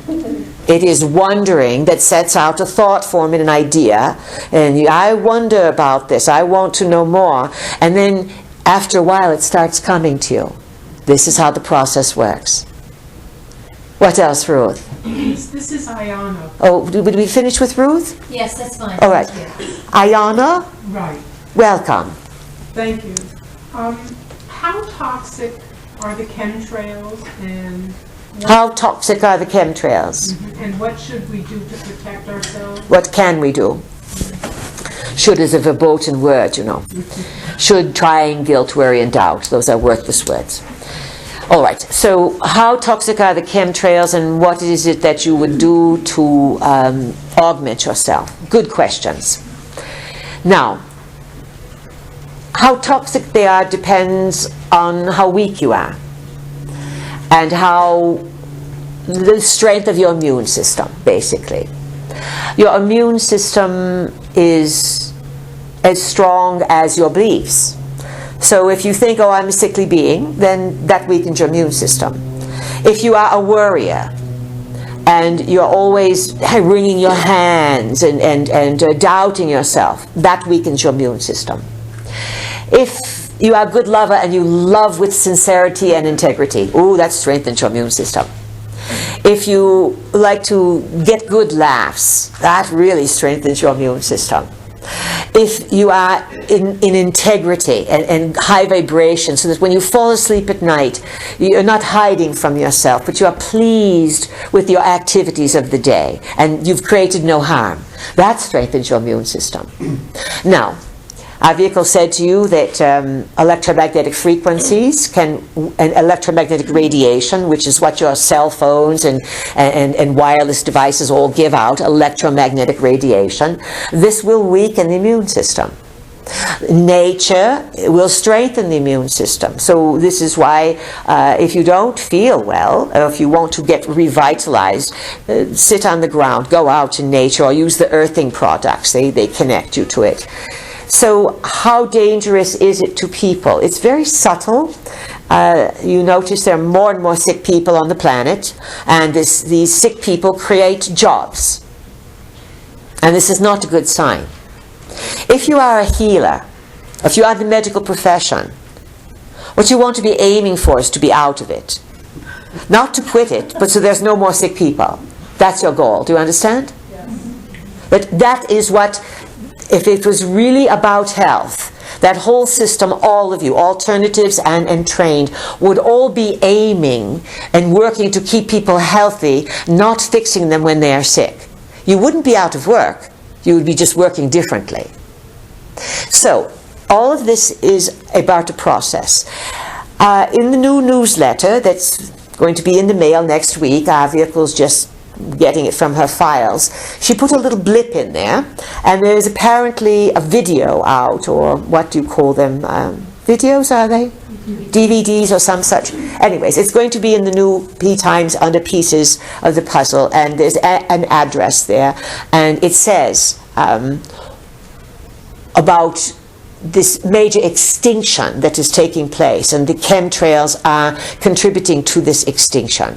It is wondering that sets out a thought form and an idea. And I wonder about this. I want to know more. And then after a while it starts coming to you. This is how the process works. What else, Ruth? This is Ayana. Oh, did we finish with Ruth? Yes, that's fine. All right. Thank you. Ayana, Right. welcome. Thank you. How toxic are the chemtrails, and How toxic are the chemtrails? and what should we do to protect ourselves? What can we do? Should is a verboten word, you know. Should, trying, guilt, worry, and doubt. Those are worthless words. All right, so how toxic are the chemtrails, and what is it that you would do to augment yourself? Good questions. Now, how toxic they are depends on how weak you are and how the strength of your immune system, basically. Your immune system is as strong as your beliefs. So if you think, oh, I'm a sickly being, then that weakens your immune system. If you are a worrier and you're always wringing your hands and doubting yourself, that weakens your immune system. If you are a good lover and you love with sincerity and integrity, ooh, that strengthens your immune system. If you like to get good laughs, that really strengthens your immune system. If you are in integrity and high vibration, so that when you fall asleep at night, you're not hiding from yourself, but you are pleased with your activities of the day, and you've created no harm, that strengthens your immune system. Now, our vehicle said to you that electromagnetic frequencies and electromagnetic radiation, which is what your cell phones and wireless devices all give out, electromagnetic radiation, this will weaken the immune system. Nature will strengthen the immune system. So this is why if you don't feel well, or if you want to get revitalized, sit on the ground, go out in nature, or use the earthing products. They connect you to it. So how dangerous is it to people? It's very subtle. You notice there are more and more sick people on the planet, and these sick people create jobs. And this is not a good sign. If you are a healer, if you are in the medical profession, what you want to be aiming for is to be out of it. Not to quit it, but so there's no more sick people. That's your goal. Do you understand? Yes. But that is what, if it was really about health, that whole system, all of you, alternatives and trained, would all be aiming and working to keep people healthy, not fixing them when they are sick. You wouldn't be out of work. You would be just working differently. So, all of this is about a process. In the new newsletter that's going to be in the mail next week, our vehicle's just getting it from her files, she put a little blip in there, and there's apparently a video out, or what do you call them? Videos, are they? DVDs or some such. Anyways, it's going to be in the new P Times under Pieces of the Puzzle, and there's an address there, and it says about this major extinction that is taking place, and the chemtrails are contributing to this extinction.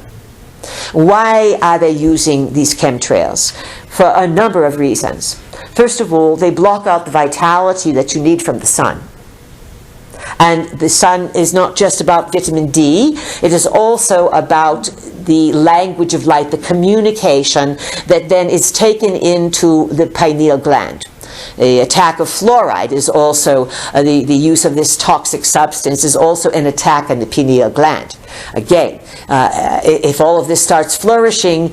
Why are they using these chemtrails? For a number of reasons. First of all, they block out the vitality that you need from the sun. And the sun is not just about vitamin D, it is also about the language of light, the communication that then is taken into the pineal gland. The attack of fluoride is also, the use of this toxic substance is also an attack on the pineal gland. Again, if all of this starts flourishing,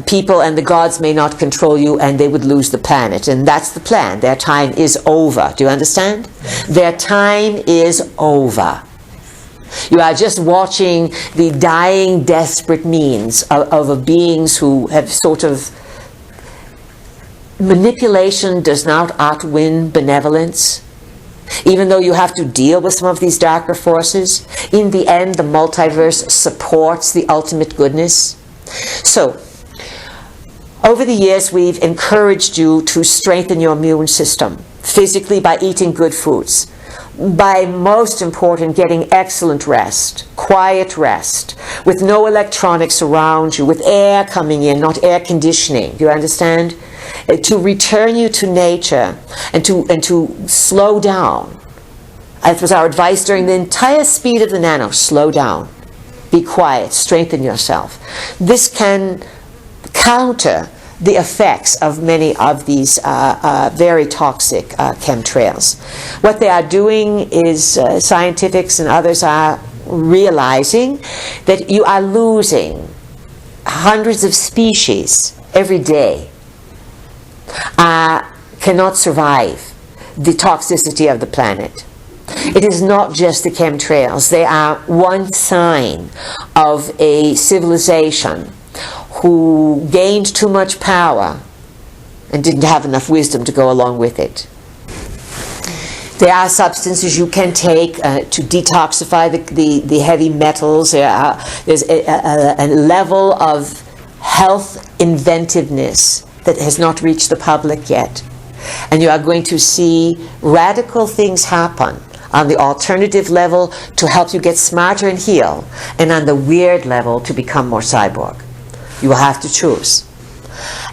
people and the gods may not control you and they would lose the planet. And that's the plan. Their time is over. Do you understand? Their time is over. You are just watching the dying, desperate means of beings who have sort of... Manipulation does not outwin benevolence. Even though you have to deal with some of these darker forces, in the end, the multiverse supports the ultimate goodness. So, over the years, we've encouraged you to strengthen your immune system, physically by eating good foods, by, most important, getting excellent rest, quiet rest, with no electronics around you, with air coming in, not air conditioning. Do you understand? To return you to nature and to slow down. That was our advice during the entire speed of the nano. Slow down. Be quiet. Strengthen yourself. This can counter the effects of many of these very toxic chemtrails. What they are doing is, scientifics and others are realizing that you are losing hundreds of species every day. Cannot survive the toxicity of the planet. It is not just the chemtrails. They are one sign of a civilization who gained too much power and didn't have enough wisdom to go along with it. There are substances you can take to detoxify the heavy metals. There's a level of health inventiveness that has not reached the public yet. And you are going to see radical things happen on the alternative level to help you get smarter and heal, and on the weird level to become more cyborg. You will have to choose.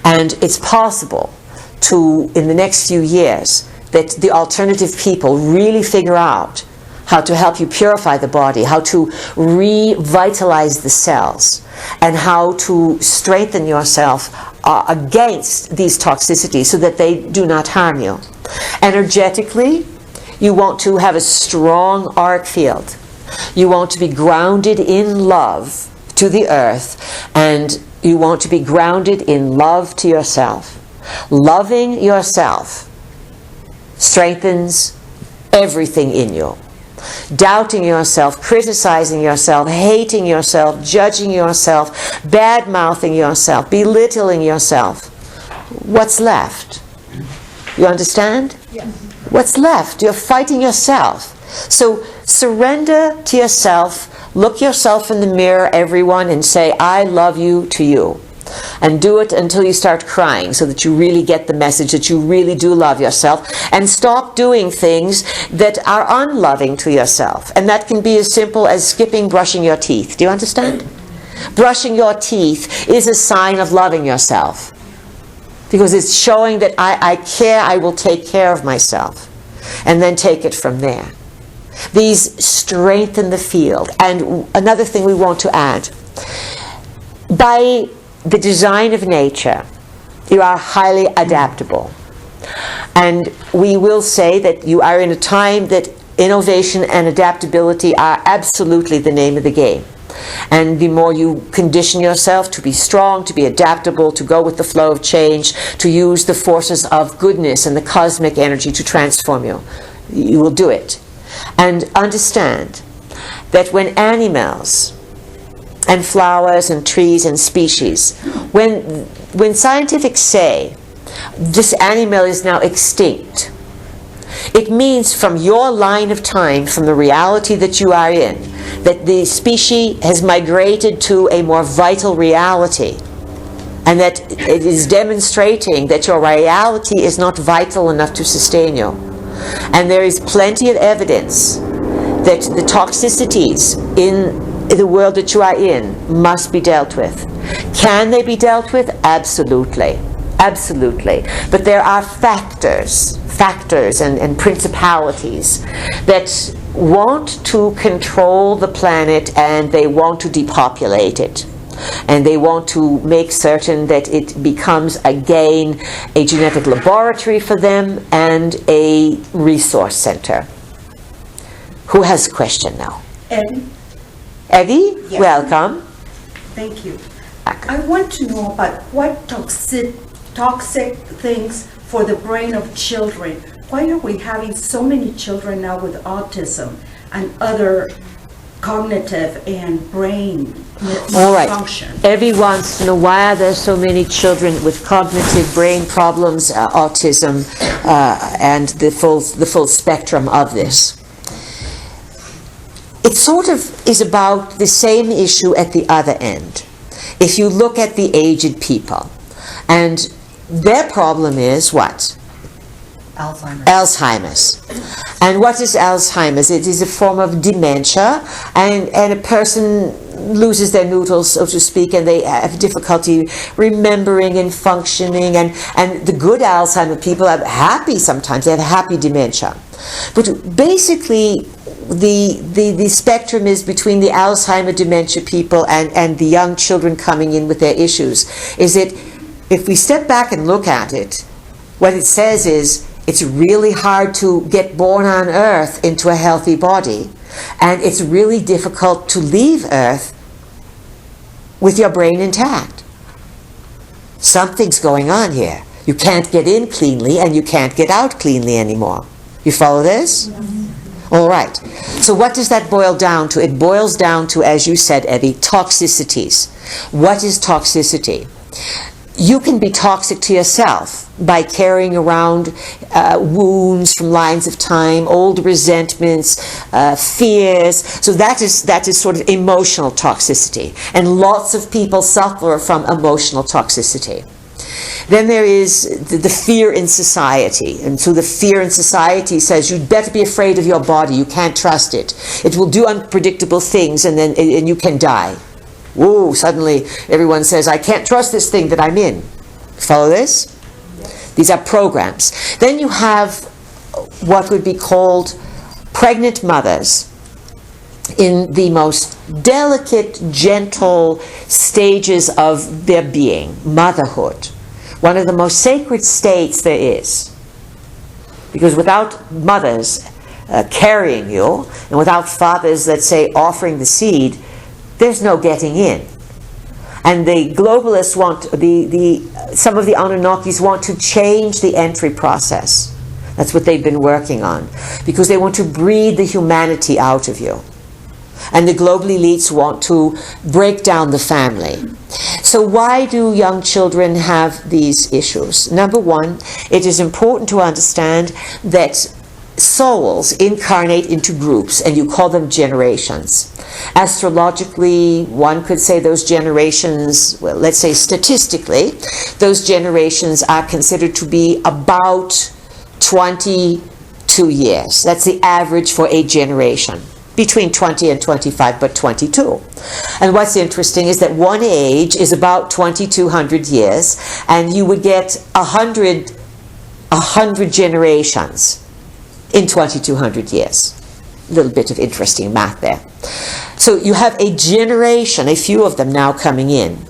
And it's possible to, in the next few years, that the alternative people really figure out how to help you purify the body, how to revitalize the cells, and how to strengthen yourself against these toxicities so that they do not harm you. Energetically, you want to have a strong arc field. You want to be grounded in love to the earth, and you want to be grounded in love to yourself. Loving yourself strengthens everything in you. Doubting yourself, criticizing yourself, hating yourself, judging yourself, bad-mouthing yourself, belittling yourself. What's left? You understand? Yes. What's left? You're fighting yourself. So surrender to yourself. Look yourself in the mirror, everyone, and say, I love you to you. And do it until you start crying, so that you really get the message that you really do love yourself, and stop doing things that are unloving to yourself. And that can be as simple as skipping brushing your teeth. Do you understand? Brushing your teeth is a sign of loving yourself, because it's showing that I care, I will take care of myself, and then take it from there. These strengthen the field. And another thing we want to add, by the design of nature, you are highly adaptable. And we will say that you are in a time that innovation and adaptability are absolutely the name of the game. And the more you condition yourself to be strong, to be adaptable, to go with the flow of change, to use the forces of goodness and the cosmic energy to transform you, you will do it. And understand that when animals and flowers and trees and species, when scientifics say this animal is now extinct, it means from your line of time, from the reality that you are in, that the species has migrated to a more vital reality, and that it is demonstrating that your reality is not vital enough to sustain you. And there is plenty of evidence that the toxicities in the world that you are in must be dealt with. Can they be dealt with? Absolutely. Absolutely. But there are factors and principalities that want to control the planet, and they want to depopulate it. And they want to make certain that it becomes again a genetic laboratory for them and a resource center. Who has a question now? Eddie? Eddie, Yes. welcome. Thank you. I want to know about what toxic things for the brain of children. Why are we having so many children now with autism and other cognitive and brain All right. function? Every once in a while, there's so many children with cognitive brain problems, autism, and the full spectrum of this. It sort of is about the same issue at the other end. If you look at the aged people, and their problem is what? Alzheimer's. And what is Alzheimer's? It is a form of dementia, and a person loses their noodles, so to speak, and they have difficulty remembering and functioning, and the good Alzheimer people are happy sometimes, they have happy dementia. But basically, the spectrum is between the Alzheimer dementia people and the young children coming in with their issues, is that if we step back and look at it, what it says is it's really hard to get born on Earth into a healthy body, and it's really difficult to leave Earth with your brain intact. Something's going on here. You can't get in cleanly and you can't get out cleanly anymore. You follow this? All right. So what does that boil down to? It boils down to, as you said, Evie, toxicities. What is toxicity? You can be toxic to yourself by carrying around wounds from lines of time, old resentments, fears. So that is sort of emotional toxicity. And lots of people suffer from emotional toxicity. Then there is the fear in society. And so the fear in society says you'd better be afraid of your body. You can't trust it. It will do unpredictable things, and you can die. Whoa, suddenly everyone says, I can't trust this thing that I'm in. Follow this? These are programs. Then you have what would be called pregnant mothers in the most delicate, gentle stages of their being, motherhood. One of the most sacred states there is. Because without mothers carrying you, and without fathers, let's say, offering the seed, there's no getting in. And the globalists want, some of the Anunnakis want to change the entry process. That's what they've been working on. Because they want to breed the humanity out of you. And the global elites want to break down the family. So why do young children have these issues? Number one, it is important to understand that souls incarnate into groups, and you call them generations. Astrologically, one could say those generations, well, let's say statistically, those generations are considered to be about 22 years. That's the average for a generation. Between 20 and 25, but 22. And what's interesting is that one age is about 2,200 years, and you would get 100 generations in 2,200 years. A little bit of interesting math there. So you have a generation, a few of them now coming in.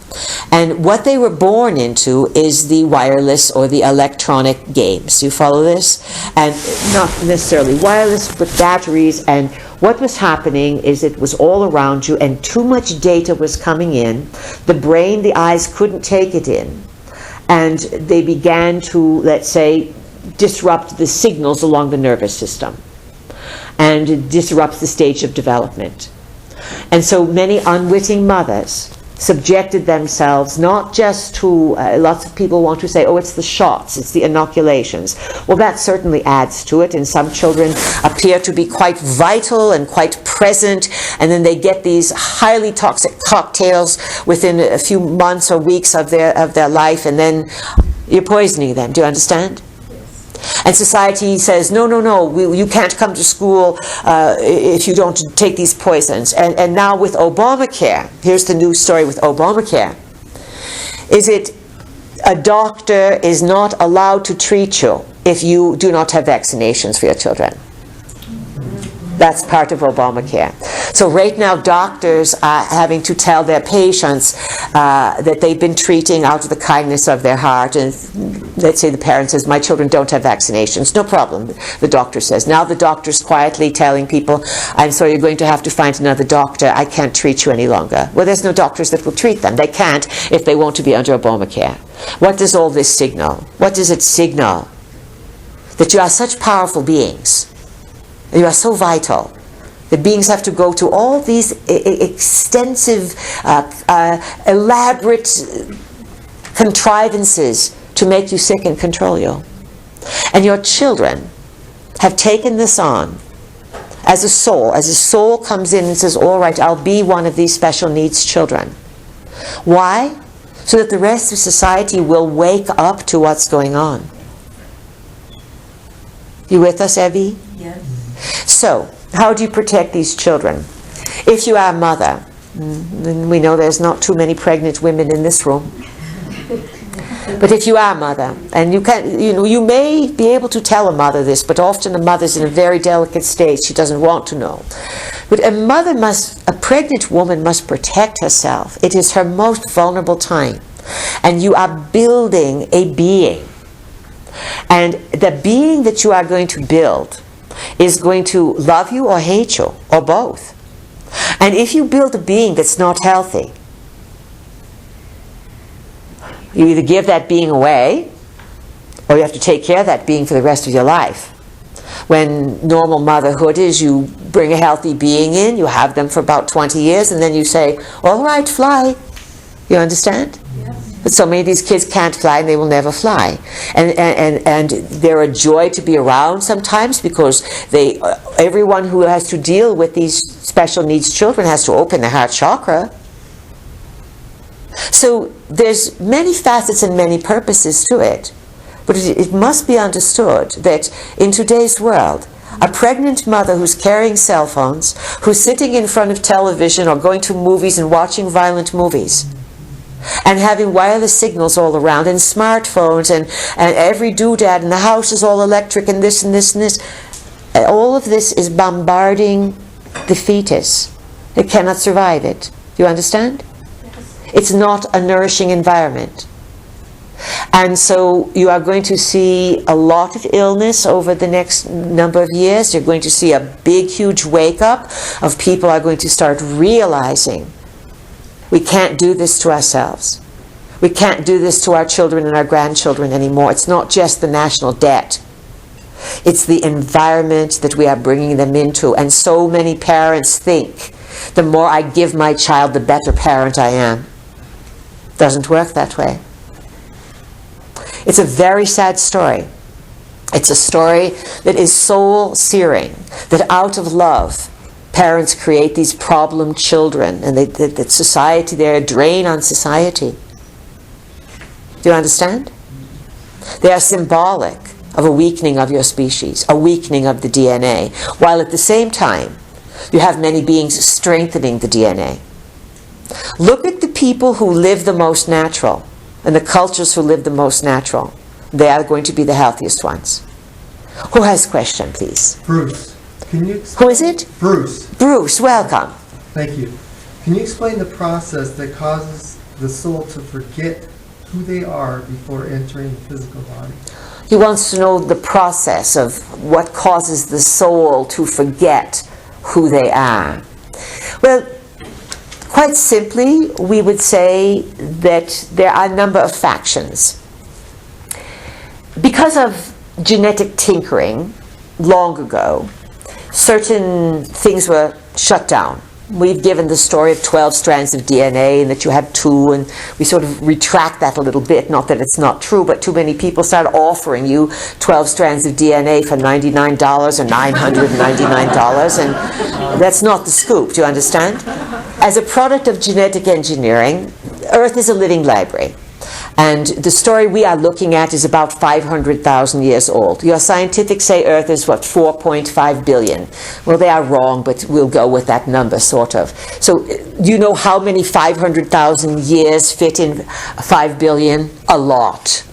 And what they were born into is the wireless or the electronic games. You follow this? And not necessarily wireless, but batteries. And what was happening is it was all around you, and too much data was coming in. The brain, the eyes couldn't take it in. And they began to, let's say, disrupt the signals along the nervous system. And it disrupts the stage of development. And so many unwitting mothers subjected themselves not just to, lots of people want to say, oh, it's the shots, it's the inoculations. Well, that certainly adds to it, and some children appear to be quite vital and quite present, and then they get these highly toxic cocktails within a few months or weeks of their life, and then you're poisoning them. Do you understand? And society says, no, no, no, you can't come to school if you don't take these poisons. And now with Obamacare, here's the new story with Obamacare, is it a doctor is not allowed to treat you if you do not have vaccinations for your children. That's part of Obamacare. So right now, doctors are having to tell their patients that they've been treating out of the kindness of their heart. And let's say the parent says, my children don't have vaccinations. No problem, the doctor says. Now the doctor's quietly telling people, I'm sorry, you're going to have to find another doctor. I can't treat you any longer. Well, there's no doctors that will treat them. They can't if they want to be under Obamacare. What does all this signal? What does it signal? That you are such powerful beings. You are so vital. The beings have to go to all these extensive, elaborate contrivances to make you sick and control you. And your children have taken this on as a soul. As a soul comes in and says, all right, I'll be one of these special needs children. Why? So that the rest of society will wake up to what's going on. You with us, Evie? Yes. So, how do you protect these children? If you are a mother, and we know there's not too many pregnant women in this room, but if you are a mother, and you may be able to tell a mother this, but often a mother's in a very delicate state, she doesn't want to know. But a pregnant woman must protect herself. It is her most vulnerable time. And you are building a being. And the being that you are going to build is going to love you or hate you, or both. And if you build a being that's not healthy, you either give that being away, or you have to take care of that being for the rest of your life. When normal motherhood is, you bring a healthy being in, you have them for about 20 years, and then you say, all right, fly. You understand? But so many of these kids can't fly, and they will never fly. And they're a joy to be around sometimes, because everyone who has to deal with these special needs children has to open their heart chakra. So there's many facets and many purposes to it. But it must be understood that in today's world, a pregnant mother who's carrying cell phones, who's sitting in front of television or going to movies and watching violent movies, and having wireless signals all around, and smartphones, and every doodad in the house is all electric, and this and this and this. All of this is bombarding the fetus. It cannot survive it. Do you understand? Yes. It's not a nourishing environment. And so you are going to see a lot of illness over the next number of years. You're going to see a big, huge wake-up of people are going to start realizing we can't do this to ourselves. We can't do this to our children and our grandchildren anymore. It's not just the national debt. It's the environment that we are bringing them into. And so many parents think, the more I give my child, the better parent I am. Doesn't work that way. It's a very sad story. It's a story that is soul-searing, that out of love, parents create these problem children, and that society, they're a drain on society. Do you understand? They are symbolic of a weakening of your species, a weakening of the DNA, while at the same time, you have many beings strengthening the DNA. Look at the people who live the most natural, and the cultures who live the most natural. They are going to be the healthiest ones. Who has a question, please? Bruce, can you Who is it? Bruce, Bruce, welcome. thank you. Can you explain the process that causes the soul to forget who they are before entering the physical body? He wants to know the process of what causes the soul to forget who they are. Well, quite simply, we would say that there are a number of factions. Because of genetic tinkering long ago, certain things were shut down. We've given the story of 12 strands of DNA and that you have 2, and we sort of retract that a little bit. Not that it's not true, but too many people start offering you 12 strands of DNA for $99 or $999, and that's not the scoop. Do you understand? As a product of genetic engineering, Earth is a living library. And the story we are looking at is about 500,000 years old. Your scientifics say Earth is, 4.5 billion. Well, they are wrong, but we'll go with that number, sort of. So, you know how many 500,000 years fit in 5 billion? A lot.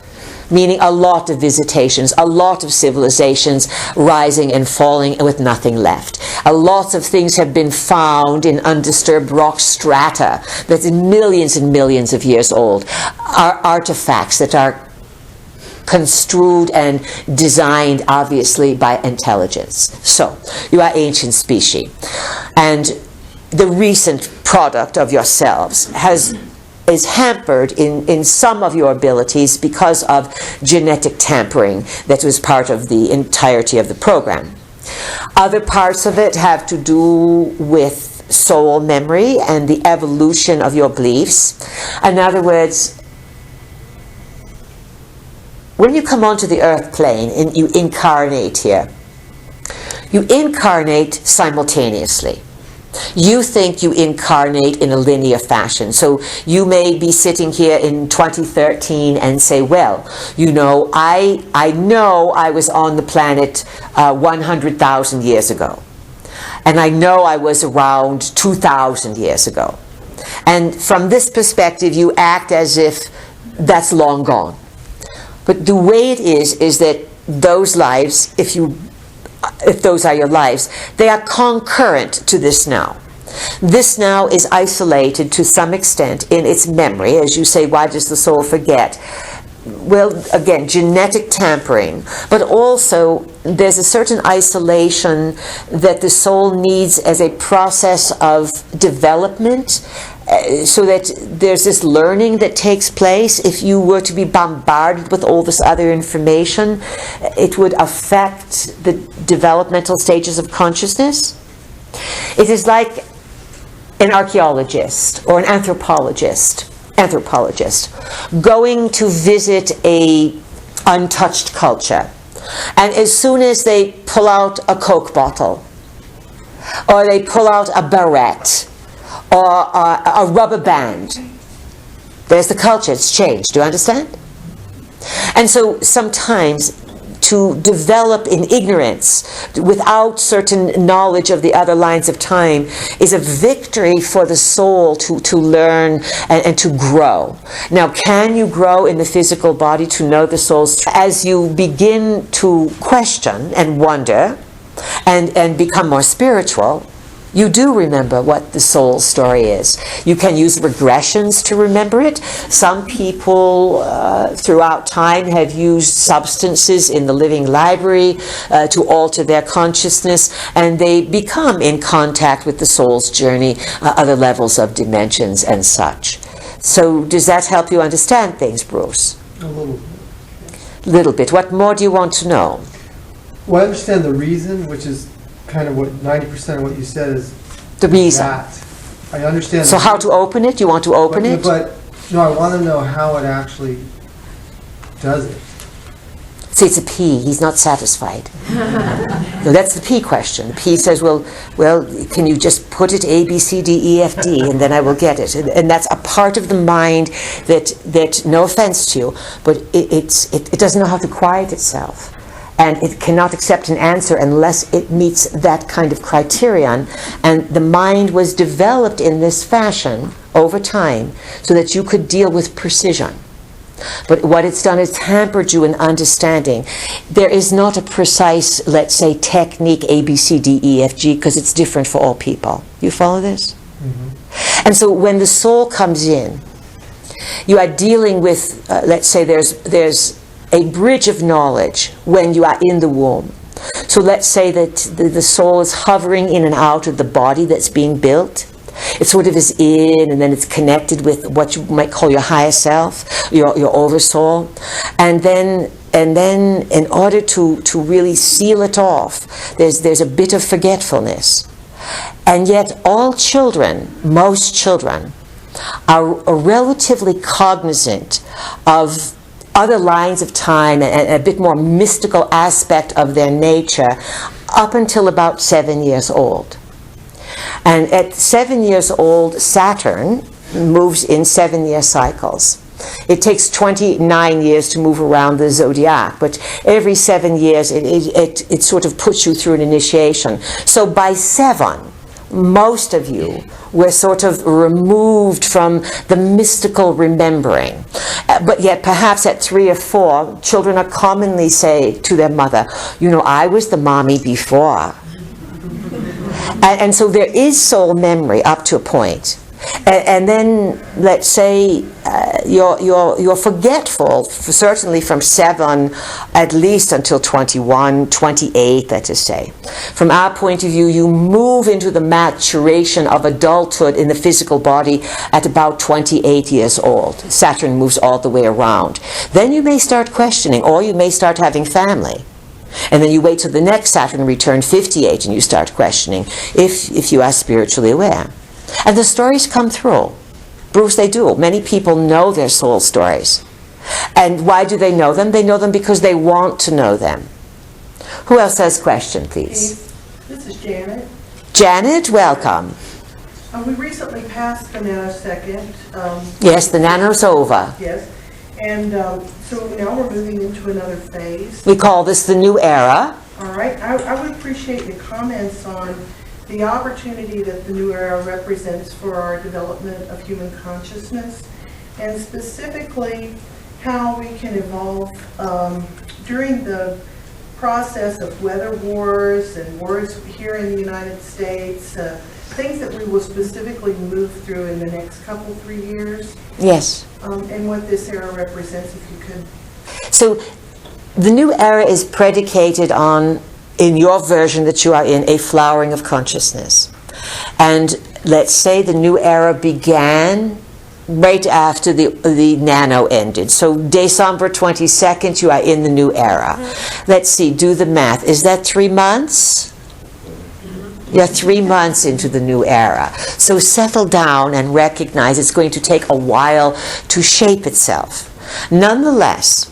Meaning a lot of visitations, a lot of civilizations rising and falling with nothing left. A lot of things have been found in undisturbed rock strata that's millions and millions of years old. Are artifacts that are construed and designed, obviously, by intelligence. So, you are ancient species. And the recent product of yourselves is hampered in some of your abilities because of genetic tampering that was part of the entirety of the program. Other parts of it have to do with soul memory and the evolution of your beliefs. In other words, when you come onto the earth plane and you incarnate here, you incarnate simultaneously. You think you incarnate in a linear fashion. So you may be sitting here in 2013 and say, well, you know, I know I was on the planet 100,000 years ago. And I know I was around 2,000 years ago. And from this perspective, you act as if that's long gone. But the way it is that those lives, if those are your lives, they are concurrent to this now. This now is isolated to some extent in its memory. As you say, why does the soul forget? Well, again, genetic tampering, but also there's a certain isolation that the soul needs as a process of development, so that there's this learning that takes place. If you were to be bombarded with all this other information, it would affect the developmental stages of consciousness. It is like an archaeologist or an anthropologist going to visit a untouched culture, and as soon as they pull out a Coke bottle, or they pull out a barrette, or a rubber band, there's the culture, it's changed. Do you understand? And so sometimes to develop in ignorance without certain knowledge of the other lines of time is a victory for the soul to learn and to grow. Now, can you grow in the physical body to know the soul's? As you begin to question and wonder and become more spiritual, you do remember what the soul's story is. You can use regressions to remember it. Some people throughout time have used substances in the living library to alter their consciousness, and they become in contact with the soul's journey, other levels of dimensions and such. So does that help you understand things, Bruce? A little bit. Little bit. What more do you want to know? Well, I understand the reason, which is kind of what 90% of what you said is The reason. that. I understand. So how to open it? You want to open it? But no, I want to know how it actually does it. See, it's a P. He's not satisfied. No, that's the P question. The P says, well, can you just put it A, B, C, D, E, F, D, and then I will get it. And that's a part of the mind that no offense to you, but it doesn't know how to quiet itself. And it cannot accept an answer unless it meets that kind of criterion. And the mind was developed in this fashion over time so that you could deal with precision. But what it's done is hampered you in understanding. There is not a precise, let's say, technique A, B, C, D, E, F, G, because it's different for all people. You follow this? Mm-hmm. And so when the soul comes in, you are dealing with, let's say there's a bridge of knowledge when you are in the womb. So let's say that the soul is hovering in and out of the body that's being built. It sort of is in, and then it's connected with what you might call your higher self, your oversoul. And then in order to really seal it off, there's a bit of forgetfulness. And yet all children, most children, are relatively cognizant of other lines of time and a bit more mystical aspect of their nature up until about 7 years old. And at 7 years old, Saturn moves in 7-year cycles. It takes 29 years to move around the zodiac, but every 7 years it sort of puts you through an initiation. So by 7, most of you were sort of removed from the mystical remembering. But yet perhaps at 3 or 4, children are commonly say to their mother, you know, I was the mommy before. And so there is soul memory up to a point. And then, let's say, you're forgetful, certainly from 7 at least until 21, 28, let us say. From our point of view, you move into the maturation of adulthood in the physical body at about 28 years old. Saturn moves all the way around. Then you may start questioning, or you may start having family. And then you wait till the next Saturn return, 58, and you start questioning if you are spiritually aware. And the stories come through. Bruce, they do. Many people know their soul stories. And why do they know them? They know them because they want to know them. Who else has a question, please? This is Janet. Janet, welcome. We recently passed the nanosecond. Yes, the nano's over. Yes. And so now we're moving into another phase. We call this the new era. All right. I would appreciate your comments on the opportunity that the new era represents for our development of human consciousness, and specifically how we can evolve during the process of weather wars and wars here in the United States, things that we will specifically move through in the next couple, 3 years. Yes. And what this era represents, if you could. So the new era is predicated on, in your version that you are in, a flowering of consciousness. And let's say the new era began right after the nano ended. So December 22nd, you are in the new era. Let's see, do the math. Is that 3 months? You're 3 months into the new era. So settle down and recognize it's going to take a while to shape itself. Nonetheless,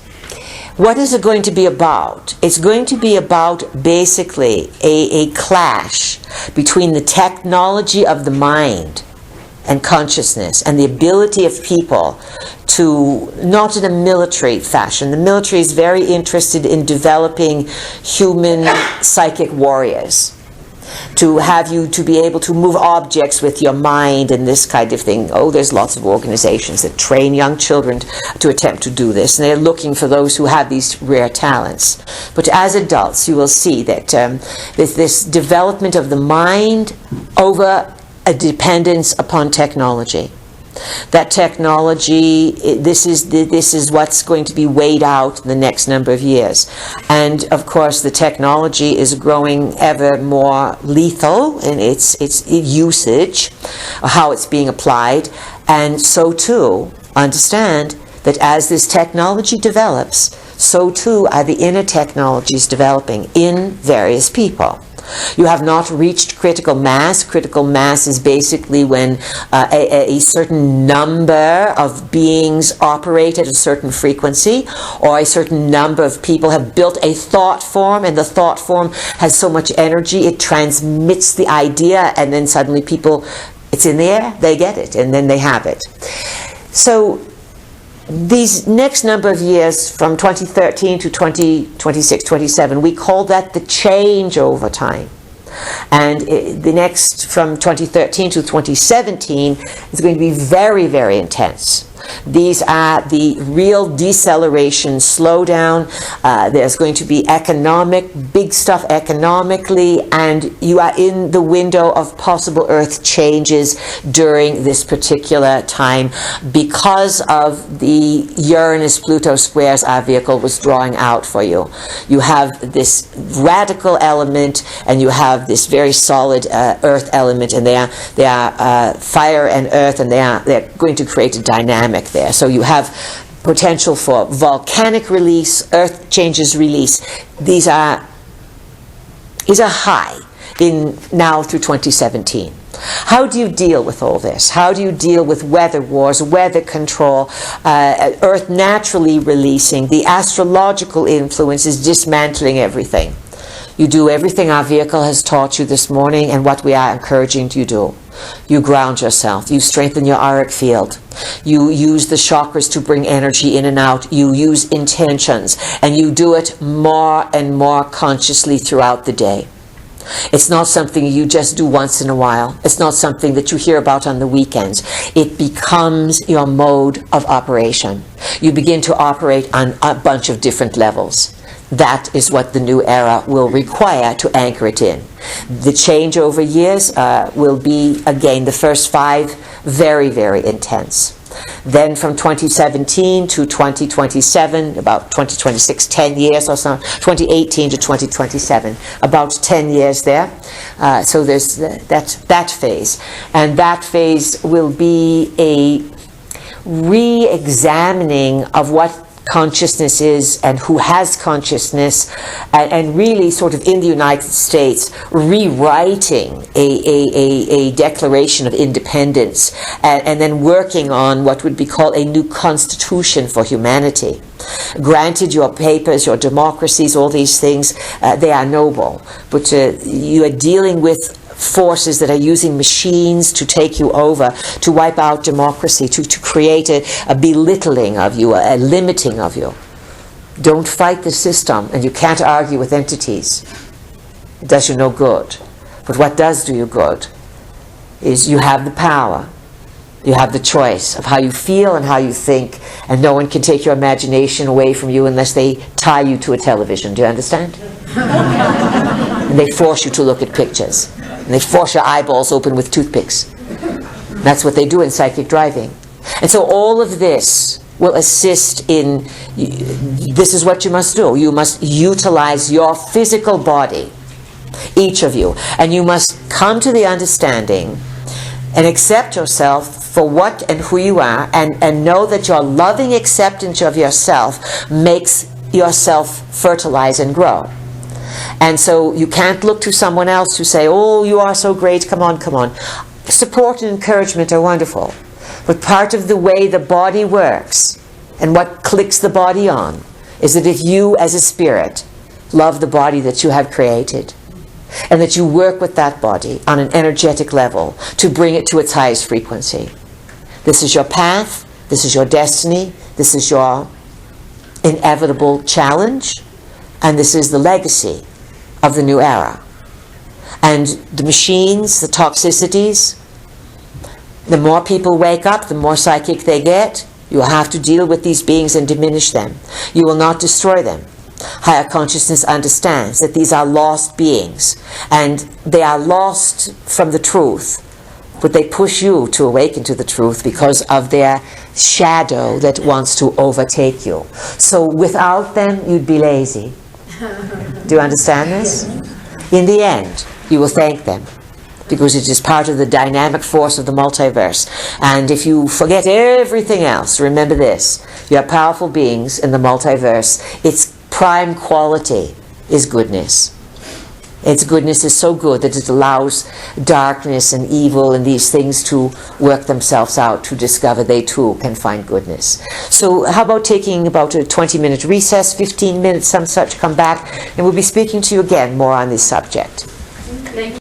what is it going to be about? It's going to be about basically a clash between the technology of the mind and consciousness and the ability of people to, not in a military fashion. The military is very interested in developing human psychic warriors, to have you to be able to move objects with your mind and this kind of thing. Oh, there's lots of organizations that train young children to attempt to do this, and they're looking for those who have these rare talents. But as adults, you will see that this development of the mind over a dependence upon technology. That technology, this is what's going to be weighed out in the next number of years. And of course the technology is growing ever more lethal in its usage, how it's being applied. And so too, understand that as this technology develops, so too are the inner technologies developing in various people. You have not reached critical mass. Critical mass is basically when a certain number of beings operate at a certain frequency, or a certain number of people have built a thought form, and the thought form has so much energy, it transmits the idea, and then suddenly people, it's in the air, they get it, and then they have it. So these next number of years, from 2013 to 2026, 27, we call that the changeover time. And the next, from 2013 to 2017, is going to be very, very intense. These are the real deceleration, slowdown. There's going to be big stuff economically, and you are in the window of possible Earth changes during this particular time because of the Uranus-Pluto squares our vehicle was drawing out for you. You have this radical element, and you have this very solid Earth element, and they are fire and Earth, and they're going to create a dynamic there. So you have potential for volcanic release, earth changes release. These are high in now through 2017. How do you deal with all this? How do you deal with weather wars, weather control, Earth naturally releasing, the astrological influences dismantling everything? You do everything our vehicle has taught you this morning and what we are encouraging you to do. You ground yourself. You strengthen your auric field. You use the chakras to bring energy in and out. You use intentions. And you do it more and more consciously throughout the day. It's not something you just do once in a while. It's not something that you hear about on the weekends. It becomes your mode of operation. You begin to operate on a bunch of different levels. That is what the new era will require to anchor it in. The change over years will be, again, the first 5 very, very intense. Then from 2017 to 2027, about 2026, 10 years or so, 2018 to 2027, about 10 years there. So there's that phase. And that phase will be a re-examining of what consciousness is and who has consciousness, and really sort of in the United States rewriting a declaration of independence, and then working on what would be called a new constitution for humanity. Granted, your papers, your democracies, all these things, they are noble, but you are dealing with forces that are using machines to take you over, to wipe out democracy, to create a belittling of you, a limiting of you. Don't fight the system, and you can't argue with entities. It does you no good. But what does do you good is you have the power. You have the choice of how you feel and how you think, and no one can take your imagination away from you unless they tie you to a television. Do you understand? And they force you to look at pictures. And they force your eyeballs open with toothpicks. That's what they do in psychic driving. And so all of this will assist in, this is what you must do. You must utilize your physical body, each of you. And you must come to the understanding and accept yourself for what and who you are, and know that your loving acceptance of yourself makes yourself fertilize and grow. And so you can't look to someone else to say, oh, you are so great, come on, come on. Support and encouragement are wonderful. But part of the way the body works and what clicks the body on is that if you as a spirit love the body that you have created, and that you work with that body on an energetic level to bring it to its highest frequency. This is your path, this is your destiny, this is your inevitable challenge, and this is the legacy of the new era. And the machines, the toxicities, the more people wake up, the more psychic they get. You will have to deal with these beings and diminish them. You will not destroy them. Higher consciousness understands that these are lost beings, and they are lost from the truth, but they push you to awaken to the truth because of their shadow that wants to overtake you. So without them, you'd be lazy. Do you understand this? In the end, you will thank them, because it is part of the dynamic force of the multiverse. And if you forget everything else, remember this: you are powerful beings in the multiverse. Its prime quality is goodness. Its goodness is so good that it allows darkness and evil and these things to work themselves out, to discover they too can find goodness. So how about taking about a 20-minute recess, 15 minutes, some such, come back, and we'll be speaking to you again more on this subject. Thank you.